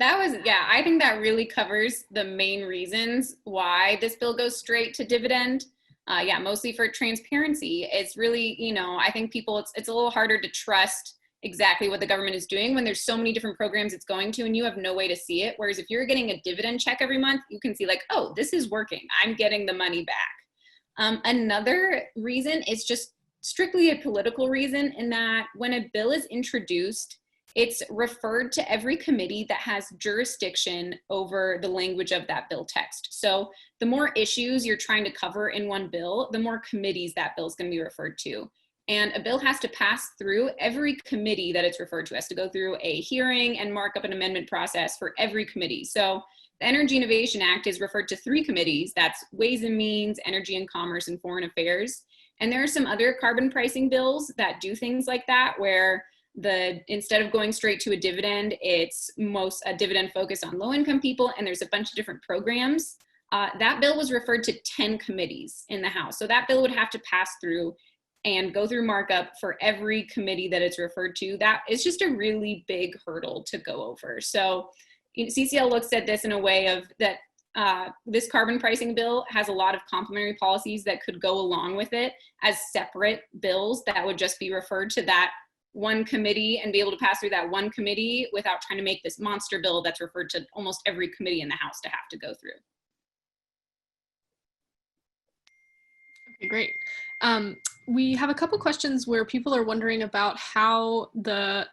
I think that really covers the main reasons why this bill goes straight to dividend. Mostly for transparency. It's really, I think people, it's a little harder to trust exactly what the government is doing when there's so many different programs it's going to and you have no way to see it. Whereas if you're getting a dividend check every month, you can see like, oh, this is working. I'm getting the money back. Another reason is just strictly a political reason in that when a bill is introduced, it's referred to every committee that has jurisdiction over the language of that bill text. So the more issues you're trying to cover in one bill, the more committees that bill is going to be referred to. And a bill has to pass through every committee that it's referred to. It has to go through a hearing and markup and amendment process for every committee. So the Energy Innovation Act is referred to 3 committees. That's Ways and Means, Energy and Commerce, and Foreign Affairs. And there are some other carbon pricing bills that do things like that, where instead of going straight to a dividend, it's a dividend focused on low-income people, and there's a bunch of different programs. That bill was referred to 10 committees in the House. So that bill would have to pass through and go through markup for every committee that it's referred to. That is just a really big hurdle to go over. So CCL looks at this in a way of that this carbon pricing bill has a lot of complementary policies that could go along with it as separate bills that would just be referred to that one committee and be able to pass through that one committee without trying to make this monster bill that's referred to almost every committee in the House to have to go through. Okay, great. We have a couple questions where people are wondering about how the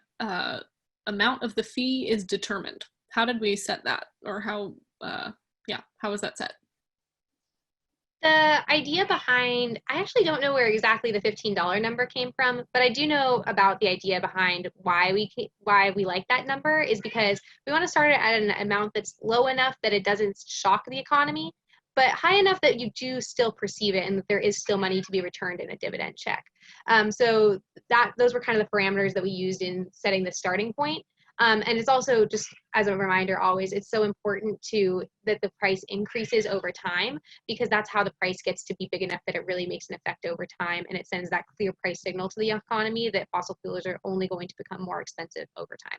amount of the fee is determined. How did we set that, or how was that set? The idea behind, I actually don't know where exactly the $15 number came from, but I do know about the idea behind why we like that number is because we want to start it at an amount that's low enough that it doesn't shock the economy, but high enough that you do still perceive it and that there is still money to be returned in a dividend check. So those were kind of the parameters that we used in setting the starting point. And it's also, just as a reminder always, it's so important that the price increases over time, because that's how the price gets to be big enough that it really makes an effect over time, and it sends that clear price signal to the economy that fossil fuels are only going to become more expensive over time.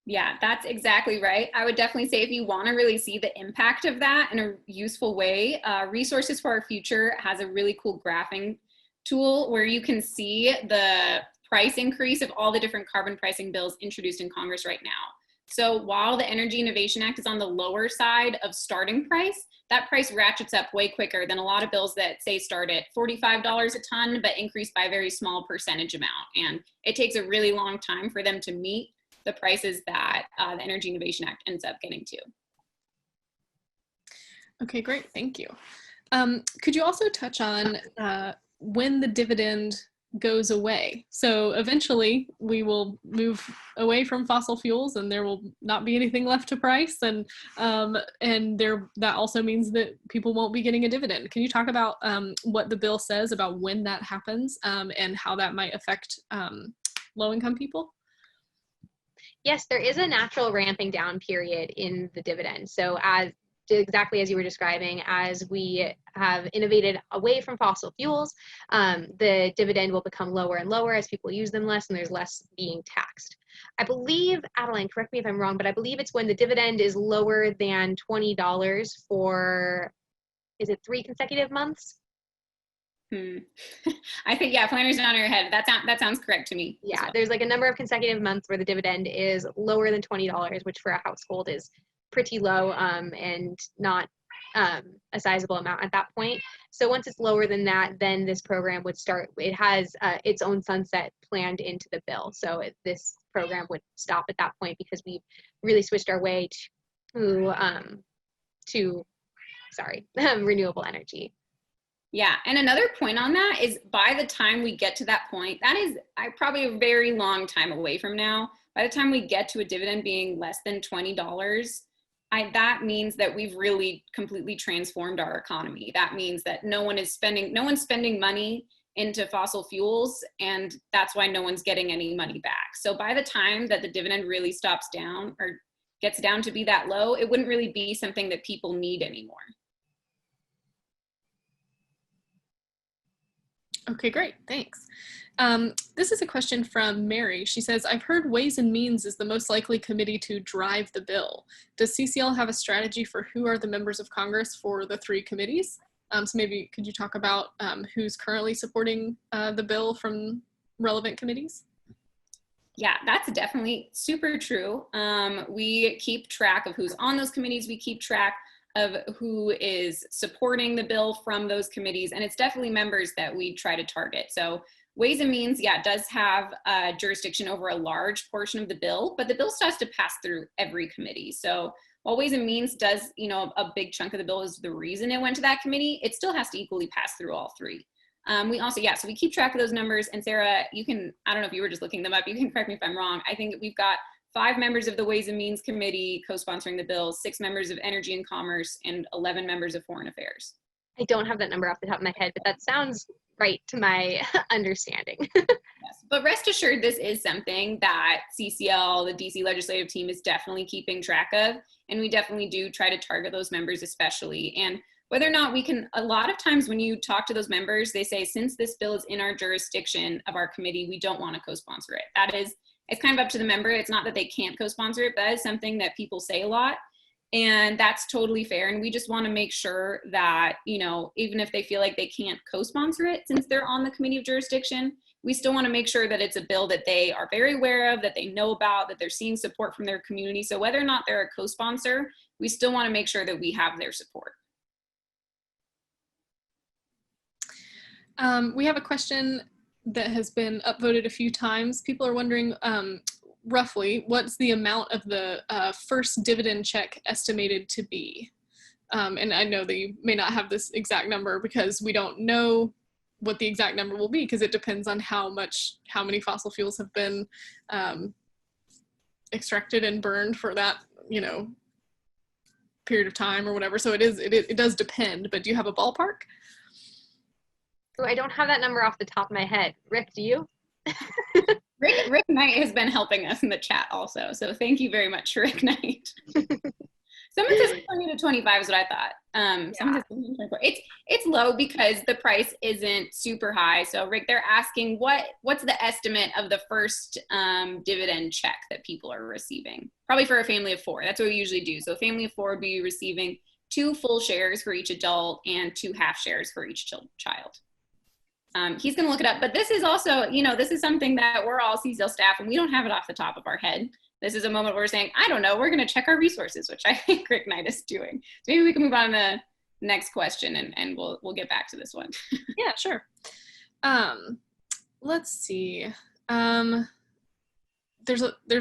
Yeah, that's exactly right. I would definitely say if you want to really see the impact of that in a useful way, Resources for Our Future has a really cool graphing tool where you can see the price increase of all the different carbon pricing bills introduced in Congress right now. So while the Energy Innovation Act is on the lower side of starting price, that price ratchets up way quicker than a lot of bills that say start at $45 a ton, but increase by a very small percentage amount. And it takes a really long time for them to meet the prices that the Energy Innovation Act ends up getting to. Okay, great, thank you. Could you also touch on when the dividend goes away? So eventually we will move away from fossil fuels and there will not be anything left to price, and that also means that people won't be getting a dividend. Can you talk about what the bill says about when that happens and how that might affect low-income people? Yes, there is a natural ramping down period in the dividend. So exactly as you were describing, as we have innovated away from fossil fuels, the dividend will become lower and lower as people use them less and there's less being taxed. I believe, Adeline, correct me if I'm wrong, but I believe it's when the dividend is lower than $20 for, is it 3 consecutive months? I think, yeah, Flannery's nodding her head. That sounds correct to me. Yeah, well. There's like a number of consecutive months where the dividend is lower than $20, which for a household is pretty low and not a sizable amount at that point. So once it's lower than that, then this program would start. It has its own sunset planned into the bill. So this program would stop at that point because we've really switched our way to renewable energy. Yeah, and another point on that is by the time we get to that point, that is probably a very long time away from now. By the time we get to a dividend being less than $20, that means that we've really completely transformed our economy. That means that no one's spending money into fossil fuels, and that's why no one's getting any money back. So by the time that the dividend really stops down or gets down to be that low, it wouldn't really be something that people need anymore. Okay, great, thanks. This is a question from Mary. She says, I've heard Ways and Means is the most likely committee to drive the bill. Does CCL have a strategy for who are the members of Congress for the 3 committees? So maybe could you talk about who's currently supporting the bill from relevant committees? Yeah, that's definitely super true. We keep track of who's on those committees. We keep track of who is supporting the bill from those committees, and it's definitely members that we try to target. So Ways and Means, yeah, does have jurisdiction over a large portion of the bill, but the bill still has to pass through every committee. So while Ways and Means does, a big chunk of the bill is the reason it went to that committee, it still has to equally pass through all 3. We also, so we keep track of those numbers, and Sarah, I don't know if you were just looking them up, you can correct me if I'm wrong. I think we've got 5 members of the Ways and Means Committee co-sponsoring the bill, 6 members of Energy and Commerce, and 11 members of Foreign Affairs. I don't have that number off the top of my head, but that sounds right to my understanding. Yes, but rest assured, this is something that CCL, the DC legislative team, is definitely keeping track of, and we definitely do try to target those members especially. And whether or not we can, a lot of times when you talk to those members, they say, since this bill is in our jurisdiction of our committee, we don't want to co-sponsor it. It's kind of up to the member. It's not that they can't co-sponsor it, but that is something that people say a lot. And that's totally fair. And we just want to make sure that, even if they feel like they can't co-sponsor it, since they're on the committee of jurisdiction, we still want to make sure that it's a bill that they are very aware of, that they know about, that they're seeing support from their community. So whether or not they're a co-sponsor, we still want to make sure that we have their support. We have a question that has been upvoted a few times. People are wondering roughly what's the amount of the first dividend check estimated to be? And I know that you may not have this exact number because we don't know what the exact number will be because it depends on how many fossil fuels have been extracted and burned for that, period of time or whatever. So it does depend, but do you have a ballpark? So I don't have that number off the top of my head. Rick, do you? Rick Knight has been helping us in the chat also, so thank you very much, Rick Knight. Someone says 20 to 25 is what I thought. Someone says 24. It's low because the price isn't super high. So Rick, they're asking what's the estimate of the first dividend check that people are receiving? Probably for a family of 4. That's what we usually do. So a family of 4 would be receiving 2 full shares for each adult and 2 half shares for each child. He's going to look it up, but this is also, this is something that we're all CCL staff and we don't have it off the top of our head. This is a moment where we're saying, I don't know, we're going to check our resources, which I think Rick Knight is doing. So maybe we can move on to the next question and we'll get back to this one. Yeah, sure. Let's see. There's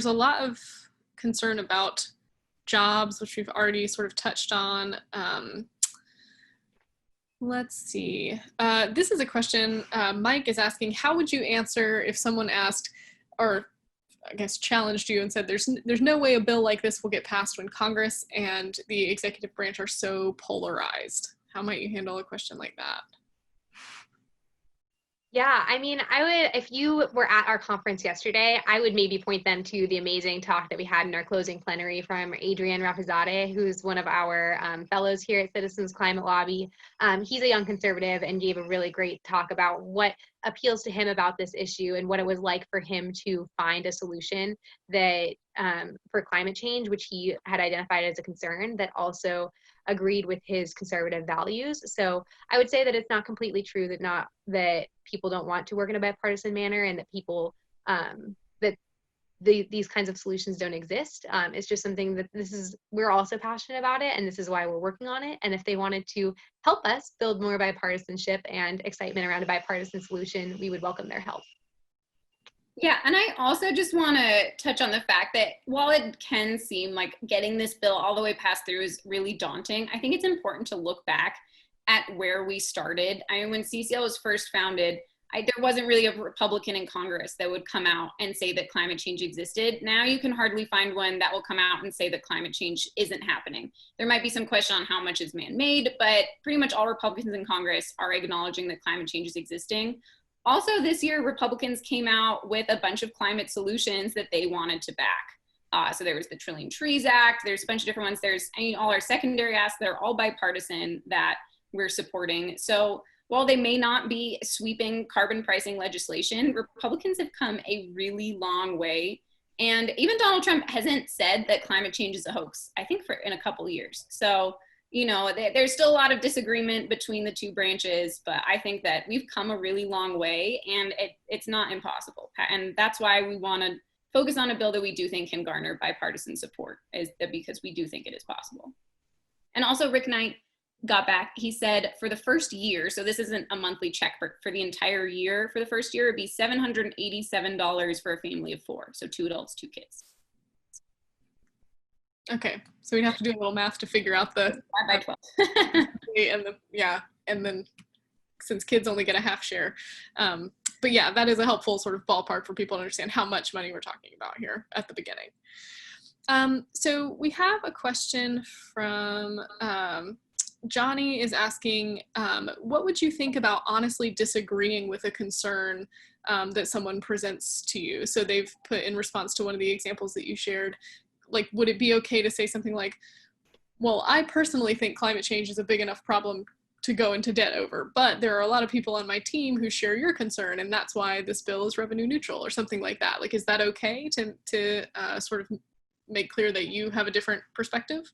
a lot of concern about jobs, which we've already sort of touched on. Let's see. This is a question Mike is asking, how would you answer if someone asked, or I guess challenged you and said, there's no way a bill like this will get passed when Congress and the executive branch are so polarized? How might you handle a question like that? Yeah, I mean, I would, if you were at our conference yesterday, I would maybe point them to the amazing talk that we had in our closing plenary from Adrian Rafizadeh, who's one of our fellows here at Citizens Climate Lobby. He's a young conservative and gave a really great talk about what appeals to him about this issue and what it was like for him to find a solution that for climate change, which he had identified as a concern, that also agreed with his conservative values. So I would say that it's not completely true that people don't want to work in a bipartisan manner and that people these kinds of solutions don't exist. It's just something that we're also passionate about it, and this is why we're working on it. And if they wanted to help us build more bipartisanship and excitement around a bipartisan solution, we would welcome their help. Yeah, and I also just want to touch on the fact that while it can seem like getting this bill all the way passed through is really daunting, I think it's important to look back at where we started. I mean, when CCL was first founded, there wasn't really a Republican in Congress that would come out and say that climate change existed. Now you can hardly find one that will come out and say that climate change isn't happening. There might be some question on how much is man-made, but pretty much all Republicans in Congress are acknowledging that climate change is existing. Also, this year, Republicans came out with a bunch of climate solutions that they wanted to back. So there was the Trillion Trees Act. There's a bunch of different ones. There's all our secondary acts that are all bipartisan that we're supporting. So while they may not be sweeping carbon pricing legislation, Republicans have come a really long way. And even Donald Trump hasn't said that climate change is a hoax, I think, in a couple of years. So there's still a lot of disagreement between the two branches, but I think that we've come a really long way and it's not impossible. And that's why we want to focus on a bill that we do think can garner bipartisan support, because we do think it is possible. And also Rick Knight got back, he said for the first year, so this isn't a monthly check, but for the entire year, for the first year, it'd be $787 for a family of 4. So 2 adults, 2 kids. Okay, so we'd have to do a little math to figure out the 5 by 12. and then since kids only get a half share. But yeah, that is a helpful sort of ballpark for people to understand how much money we're talking about here at the beginning. So we have a question from Johnny is asking, what would you think about honestly disagreeing with a concern that someone presents to you? So they've put in response to one of the examples that you shared, like, would it be okay to say something like, well, I personally think climate change is a big enough problem to go into debt over, but there are a lot of people on my team who share your concern, and that's why this bill is revenue neutral, or something like that. Like, is that okay to sort of make clear that you have a different perspective?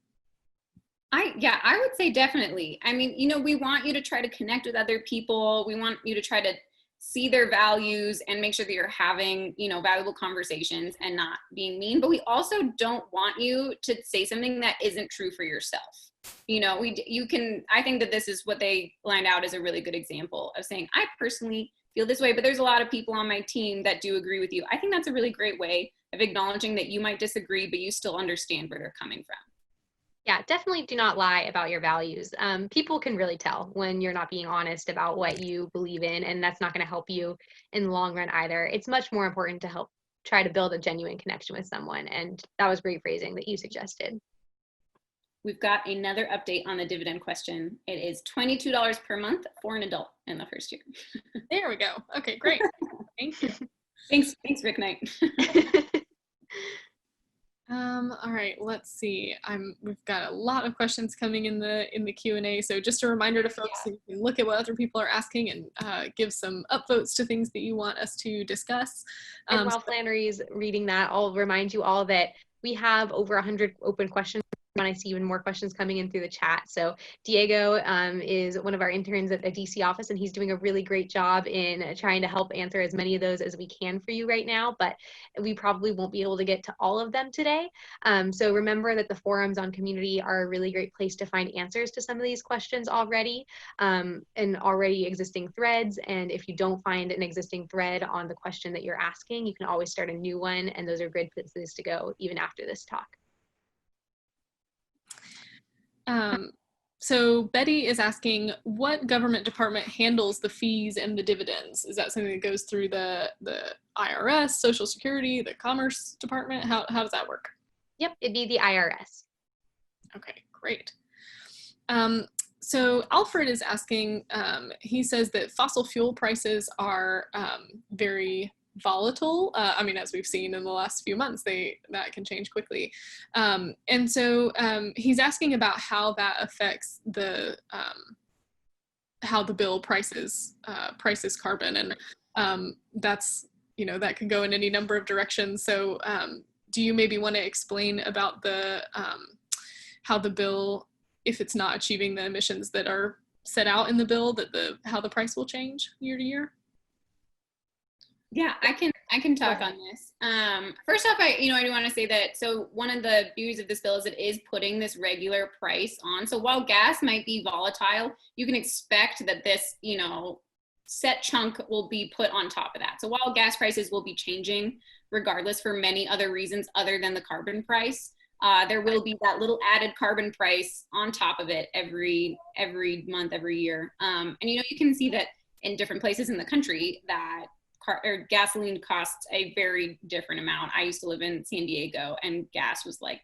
I would say definitely. I mean, we want you to try to connect with other people. We want you to try to see their values and make sure that you're having, valuable conversations and not being mean. But we also don't want you to say something that isn't true for yourself. I think that this is what they lined out as a really good example of saying, I personally feel this way, but there's a lot of people on my team that do agree with you. I think that's a really great way of acknowledging that you might disagree, but you still understand where they're coming from. Yeah, definitely do not lie about your values. People can really tell when you're not being honest about what you believe in, and that's not going to help you in the long run either. It's much more important to help try to build a genuine connection with someone, and that was great phrasing that you suggested. We've got another update on the dividend question. It is $22 per month for an adult in the first year. There we go. Okay, great. Thank you. Thanks, Rick Knight. All right, let's see. We've got a lot of questions coming in the Q&A. So just a reminder to folks, so you can look at what other people are asking and give some upvotes to things that you want us to discuss. And while Flannery's reading that, I'll remind you all that we have over 100 open questions. When I see even more questions coming in through the chat. So Diego is one of our interns at the DC office, and he's doing a really great job in trying to help answer as many of those as we can for you right now, but we probably won't be able to get to all of them today. So remember that the forums on community are a really great place to find answers to some of these questions already, and already existing threads. And if you don't find an existing thread on the question that you're asking, you can always start a new one, and those are good places to go even after this talk. So Betty is asking, what government department handles the fees and the dividends? Is that something that goes through the IRS, Social Security, the Commerce Department? How does that work? Yep, it'd be the IRS. Okay, great. So Alfred is asking, he says that fossil fuel prices are very volatile. I mean, as we've seen in the last few months, that can change quickly. And so he's asking about how that affects how the bill prices carbon. And that's, that could go in any number of directions. So do you maybe want to explain about how the bill, if it's not achieving the emissions that are set out in the bill, how the price will change year to year? Yeah, I can talk on this. First off, I do want to say that, so one of the beauties of this bill is it is putting this regular price on. So while gas might be volatile, you can expect that this, set chunk will be put on top of that. So while gas prices will be changing regardless for many other reasons other than the carbon price, there will be that little added carbon price on top of it every month, every year. And you can see that in different places in the country that gasoline costs a very different amount. I used to live in San Diego and gas was like,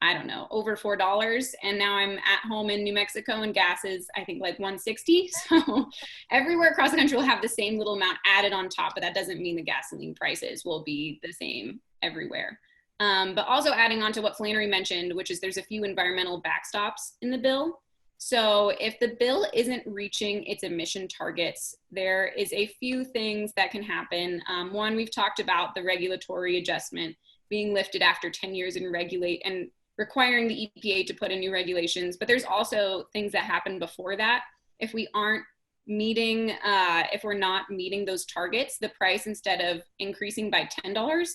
I don't know, over $4. And now I'm at home in New Mexico and gas is, I think, like $1.60. So everywhere across the country will have the same little amount added on top, but that doesn't mean the gasoline prices will be the same everywhere. But also adding on to what Flannery mentioned, which is there's a few environmental backstops in the bill. So if the bill isn't reaching its emission targets, there is a few things that can happen. One, we've talked about the regulatory adjustment being lifted after 10 years and requiring the EPA to put in new regulations. But there's also things that happen before that. If we aren't meeting, if we're not meeting those targets, the price, instead of increasing by $10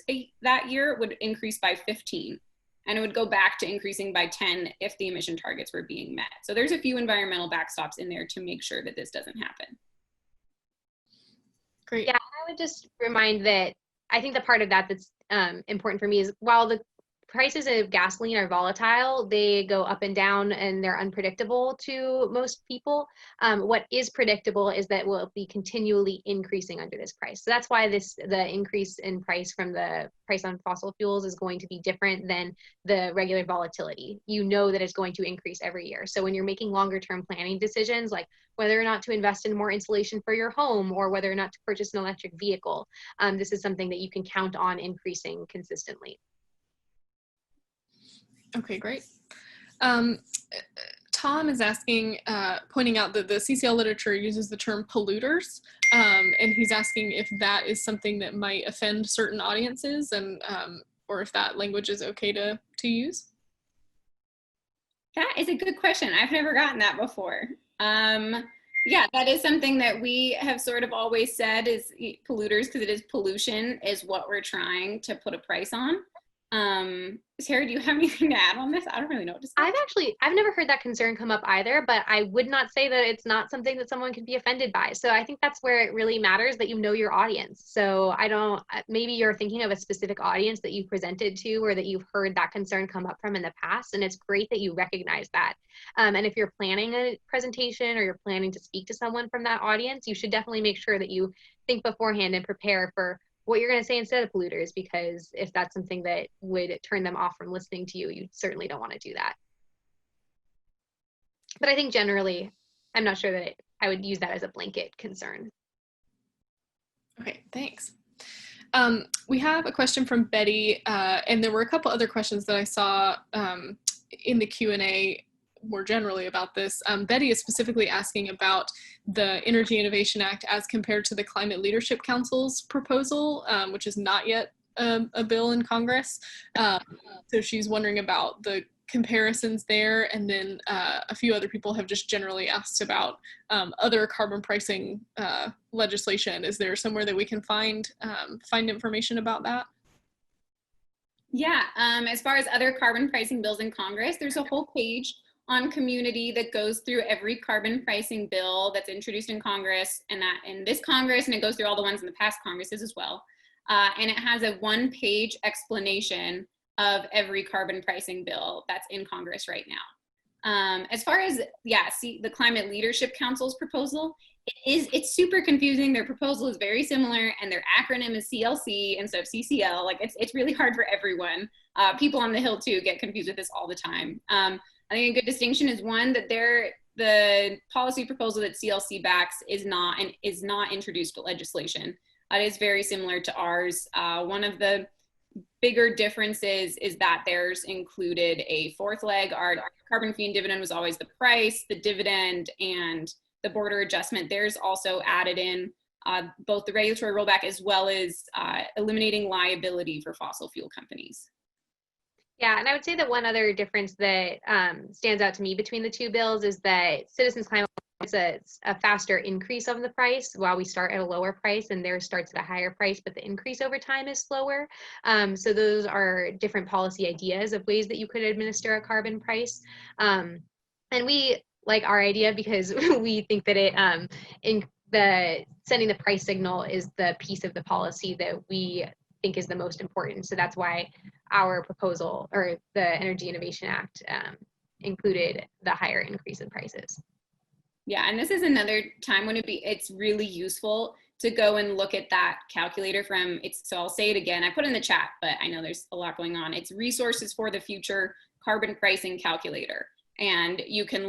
that year, would increase by 15. And it would go back to increasing by 10 if the emission targets were being met. So there's a few environmental backstops in there to make sure that this doesn't happen. Great. Yeah, I would just remind that I think the part of that that's important for me is while the prices of gasoline are volatile, they go up and down and they're unpredictable to most people. What is predictable is that we'll be continually increasing under this price. So that's why the increase in price from the price on fossil fuels is going to be different than the regular volatility. You know that it's going to increase every year. So when you're making longer term planning decisions, like whether or not to invest in more insulation for your home or whether or not to purchase an electric vehicle, this is something that you can count on increasing consistently. Okay, great. Tom is asking, pointing out that the CCL literature uses the term polluters, and he's asking if that is something that might offend certain audiences, and or if that language is okay to use. That is a good question. I've never gotten that before. Yeah, that is something that we have sort of always said is polluters, because it is pollution, is what we're trying to put a price on. Sarah, do you have anything to add on this? I don't really know what to say. I've never heard that concern come up either, but I would not say that it's not something that someone could be offended by. So I think that's where it really matters that you know your audience. So maybe you're thinking of a specific audience that you presented to or that you've heard that concern come up from in the past. And it's great that you recognize that. And if you're planning a presentation or you're planning to speak to someone from that audience, you should definitely make sure that you think beforehand and prepare for what you're going to say instead of polluters, because if that's something that would turn them off from listening to you, you certainly don't want to do that. But I think generally, I'm not sure that I would use that as a blanket concern. Okay, thanks. We have a question from Betty, and there were a couple other questions that I saw in the Q&A more generally about this. Betty is specifically asking about the Energy Innovation Act as compared to the Climate Leadership Council's proposal, which is not yet a bill in Congress. So she's wondering about the comparisons there, and then a few other people have just generally asked about other carbon pricing legislation. Is there somewhere that we can find information about that? Yeah, as far as other carbon pricing bills in Congress, there's a whole page on community that goes through every carbon pricing bill that's introduced in Congress, and that in this Congress, and it goes through all the ones in the past Congresses as well. And it has a one-page explanation of every carbon pricing bill that's in Congress right now. As far as, the Climate Leadership Council's proposal, it's super confusing. Their proposal is very similar, and their acronym is CLC instead of CCL. Like it's really hard for everyone. People on the Hill too get confused with this all the time. I think a good distinction is one that the policy proposal that CLC backs is not introduced legislation. It is very similar to ours. One of the bigger differences is that theirs included a fourth leg. Our carbon fee and dividend was always the price, the dividend, and the border adjustment. Theirs also added in both the regulatory rollback as well as eliminating liability for fossil fuel companies. Yeah, and I would say that one other difference that stands out to me between the two bills is that Citizens Climate is a faster increase of the price while we start at a lower price, and theirs starts at a higher price, but the increase over time is slower. So those are different policy ideas of ways that you could administer a carbon price. And we like our idea because we think that it sending the price signal is the piece of the policy that we think is the most important. So that's why our proposal, or the Energy Innovation Act, included the higher increase in prices. Yeah, and this is another time when it's really useful to go and look at that calculator so I'll say it again, I put it in the chat, but I know there's a lot going on. It's Resources for the Future Carbon Pricing Calculator. And you can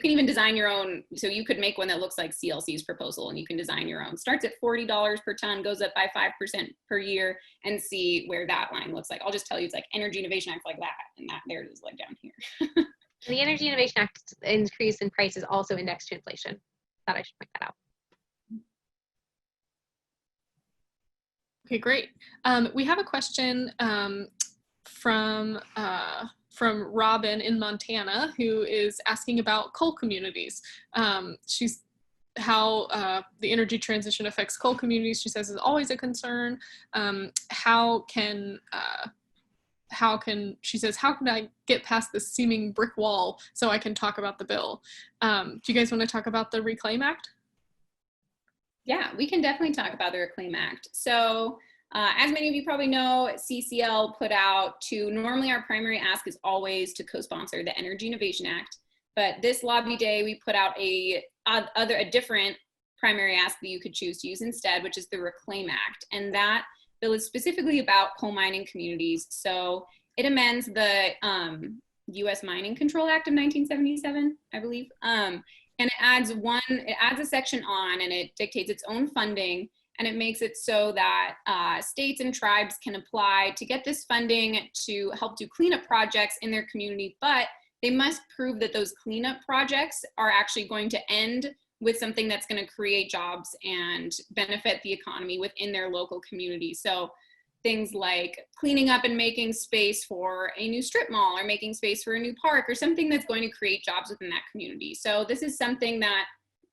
even design your own. So you could make one that looks like CLC's proposal, and you can design your own. Starts at $40 per ton, goes up by 5% per year, and see where that line looks like. I'll just tell you, it's like Energy Innovation Act like that, and there it is like down here. The Energy Innovation Act increase in price is also indexed to inflation. Thought I should point that out. Okay, great. We have a question from Robin in Montana, who is asking about coal communities. She's how the energy transition affects coal communities, she says, is always a concern. She says, how can I get past this seeming brick wall so I can talk about the bill? Do you guys want to talk about the Reclaim Act? Yeah, we can definitely talk about the Reclaim Act. So as many of you probably know, CCL put out normally our primary ask is always to co-sponsor the Energy Innovation Act. But this lobby day, we put out a different primary ask that you could choose to use instead, which is the Reclaim Act. And that bill is specifically about coal mining communities. So it amends the U.S. Mining Control Act of 1977, I believe. And it adds a section on, and it dictates its own funding, and it makes it so that states and tribes can apply to get this funding to help do cleanup projects in their community, but they must prove that those cleanup projects are actually going to end with something that's going to create jobs and benefit the economy within their local community. So things like cleaning up and making space for a new strip mall, or making space for a new park, or something that's going to create jobs within that community. So this is something that,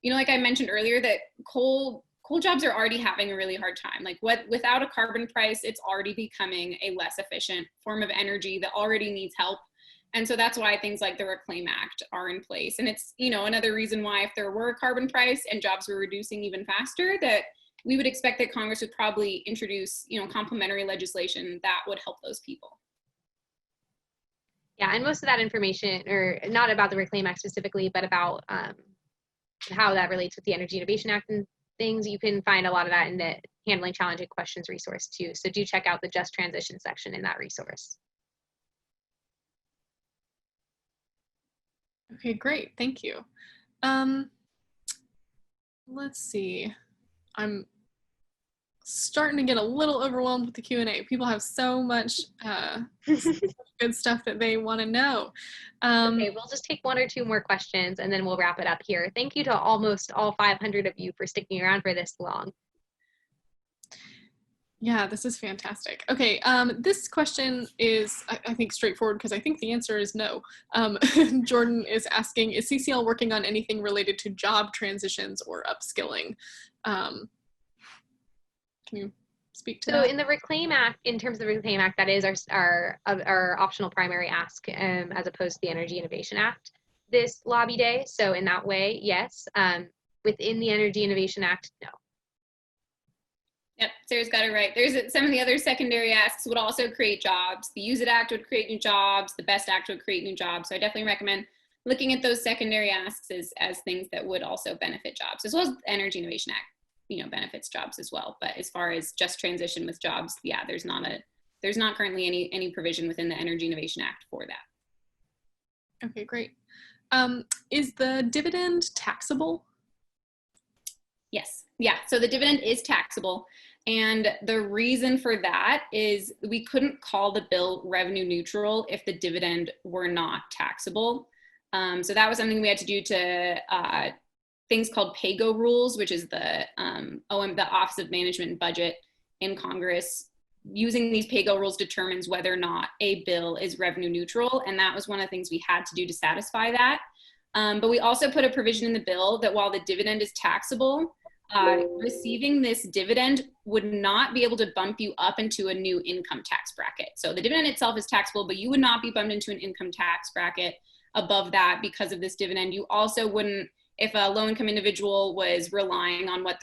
like I mentioned earlier, that coal jobs are already having a really hard time. Like without a carbon price, it's already becoming a less efficient form of energy that already needs help. And so that's why things like the Reclaim Act are in place. And it's, another reason why, if there were a carbon price and jobs were reducing even faster, that we would expect that Congress would probably introduce, complementary legislation that would help those people. Yeah, and most of that information, or not about the Reclaim Act specifically, but about how that relates with the Energy Innovation Act and things, you can find a lot of that in the Handling Challenging Questions resource too. So do check out the Just Transition section in that resource. Okay, great, thank you. Let's see. I'm starting to get a little overwhelmed with the Q&A. People have so much good stuff that they want to know. Okay, we'll just take one or two more questions and then we'll wrap it up here. Thank you to almost all 500 of you for sticking around for this long. Yeah, this is fantastic. Okay, this question is, I think, straightforward because I think the answer is no. Jordan is asking, is CCL working on anything related to job transitions or upskilling? Can you speak to that? So in the Reclaim Act, in terms of the Reclaim Act, that is our optional primary ask as opposed to the Energy Innovation Act this lobby day. So in that way, yes. Within the Energy Innovation Act, no. Yep, Sarah's got it right. There's some of the other secondary asks would also create jobs. The Use It Act would create new jobs. The BEST Act would create new jobs. So I definitely recommend looking at those secondary asks as things that would also benefit jobs, as well as the Energy Innovation Act, benefits jobs as well. But as far as just transition with jobs, yeah, there's not currently any provision within the Energy Innovation Act for that. Okay, great. Is the dividend taxable? Yes. Yeah. So the dividend is taxable. And the reason for that is we couldn't call the bill revenue neutral if the dividend were not taxable. So that was something we had to do to things called PAYGO rules, which is the Office of Management and Budget in Congress. Using these PAYGO rules determines whether or not a bill is revenue neutral. And that was one of the things we had to do to satisfy that. But we also put a provision in the bill that while the dividend is taxable, receiving this dividend would not be able to bump you up into a new income tax bracket. So the dividend itself is taxable, but you would not be bumped into an income tax bracket above that because of this dividend. You also wouldn't, if a low-income individual was relying on what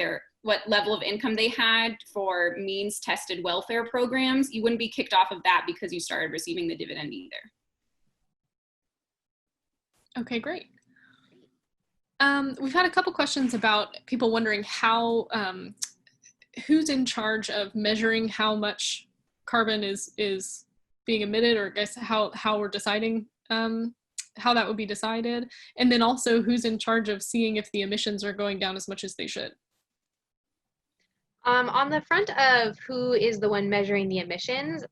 level of income they had for means-tested welfare programs, you wouldn't be kicked off of that because you started receiving the dividend either. Okay, great. We've had a couple questions about people wondering how, who's in charge of measuring how much carbon is being emitted, or I guess how we're deciding how that would be decided, and then also who's in charge of seeing if the emissions are going down as much as they should. On the front of who is the one measuring the emissions,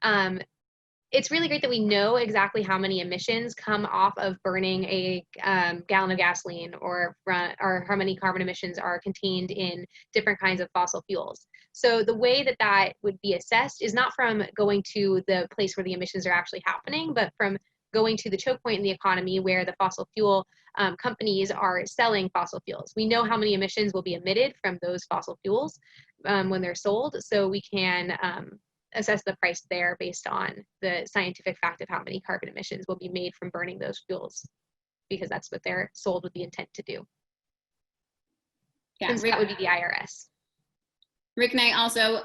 it's really great that we know exactly how many emissions come off of burning a gallon of gasoline, or how many carbon emissions are contained in different kinds of fossil fuels. So the way that that would be assessed is not from going to the place where the emissions are actually happening, but from going to the choke point in the economy where the fossil fuel companies are selling fossil fuels. We know how many emissions will be emitted from those fossil fuels when they're sold, so we can assess the price there based on the scientific fact of how many carbon emissions will be made from burning those fuels, because that's what they're sold with the intent to do. Yeah, and so that would be the IRS. Rick and I also,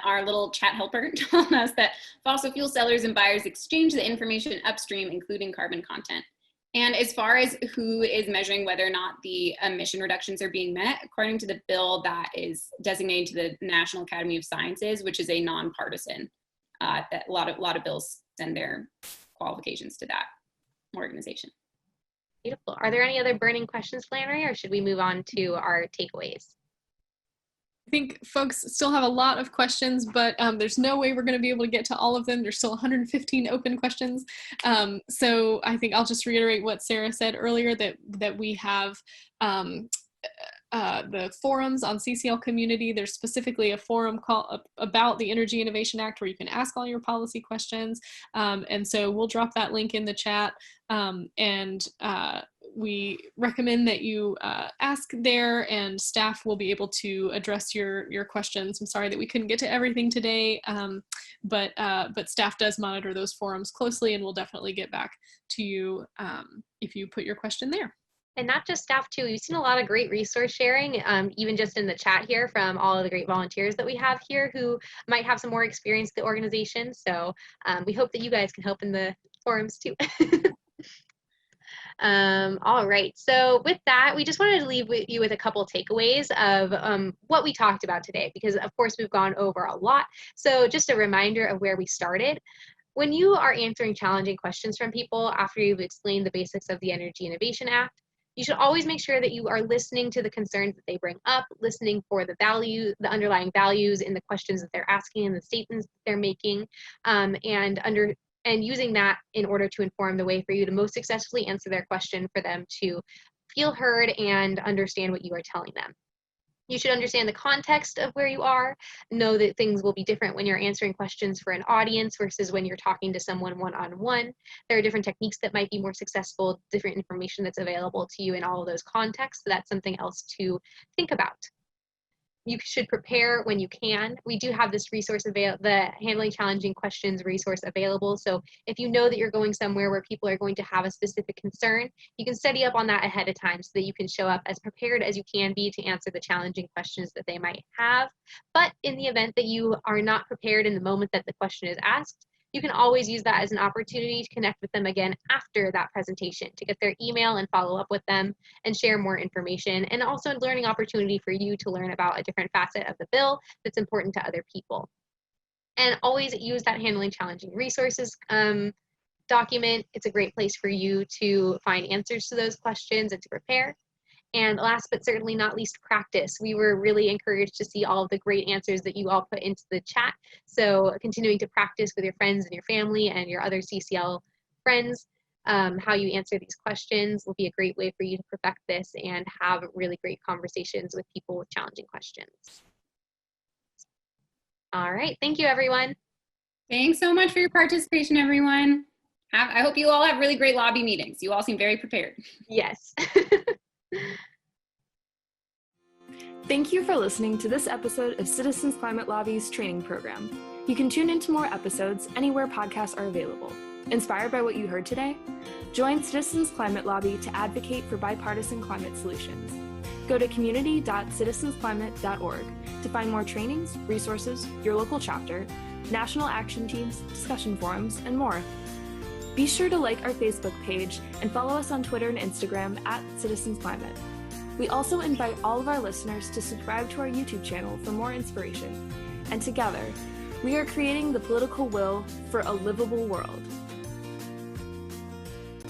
our little chat helper, told us that fossil fuel sellers and buyers exchange the information upstream, including carbon content. And as far as who is measuring whether or not the emission reductions are being met, according to the bill that is designated to the National Academy of Sciences, which is a nonpartisan, that a lot of bills send their qualifications to that organization. Beautiful. Are there any other burning questions, Flannery, or should we move on to our takeaways? I think folks still have a lot of questions, but there's no way we're going to be able to get to all of them. There's still 115 open questions. So I think I'll just reiterate what Sarah said earlier, that we have the forums on CCL Community. There's specifically a forum about the Energy Innovation Act where you can ask all your policy questions. And so we'll drop that link in the chat. We recommend that you ask there, and staff will be able to address your questions. I'm sorry that we couldn't get to everything today, but staff does monitor those forums closely, and we'll definitely get back to you if you put your question there. And not just staff too, we've seen a lot of great resource sharing, even just in the chat here, from all of the great volunteers that we have here who might have some more experience with the organization. So we hope that you guys can help in the forums too. All right, so with that, we just wanted to leave you with a couple takeaways of what we talked about today, because of course we've gone over a lot. So just a reminder of where we started. When you are answering challenging questions from people after you've explained the basics of the Energy Innovation Act, You should always make sure that you are listening to the concerns that they bring up, listening for the underlying values in the questions that they're asking and the statements that they're making, and using that in order to inform the way for you to most successfully answer their question for them to feel heard and understand what you are telling them. You should understand the context of where you are, know that things will be different when you're answering questions for an audience versus when you're talking to someone one-on-one. There are different techniques that might be more successful, different information that's available to you in all of those contexts. So that's something else to think about. You should prepare when you can. We do have this resource the Handling Challenging Questions resource available. So if you know that you're going somewhere where people are going to have a specific concern, you can study up on that ahead of time so that you can show up as prepared as you can be to answer the challenging questions that they might have. But in the event that you are not prepared in the moment that the question is asked, you can always use that as an opportunity to connect with them again after that presentation, to get their email and follow up with them and share more information, and also a learning opportunity for you to learn about a different facet of the bill that's important to other people. And always use that Handling Challenging Resources document. It's a great place for you to find answers to those questions and to prepare. And last but certainly not least, practice. We were really encouraged to see all of the great answers that you all put into the chat. So continuing to practice with your friends and your family and your other CCL friends, how you answer these questions will be a great way for you to perfect this and have really great conversations with people with challenging questions. All right, thank you, everyone. Thanks so much for your participation, everyone. I hope you all have really great lobby meetings. You all seem very prepared. Yes. Thank you for listening to this episode of Citizens Climate Lobby's training program. You can tune into more episodes anywhere podcasts are available. Inspired by what you heard today? Join Citizens Climate Lobby to advocate for bipartisan climate solutions. Go to community.citizensclimate.org to find more trainings, resources, your local chapter, national action teams, discussion forums, and more. Be sure to like our Facebook page and follow us on Twitter and Instagram @CitizensClimate. We also invite all of our listeners to subscribe to our YouTube channel for more inspiration. And together, we are creating the political will for a livable world.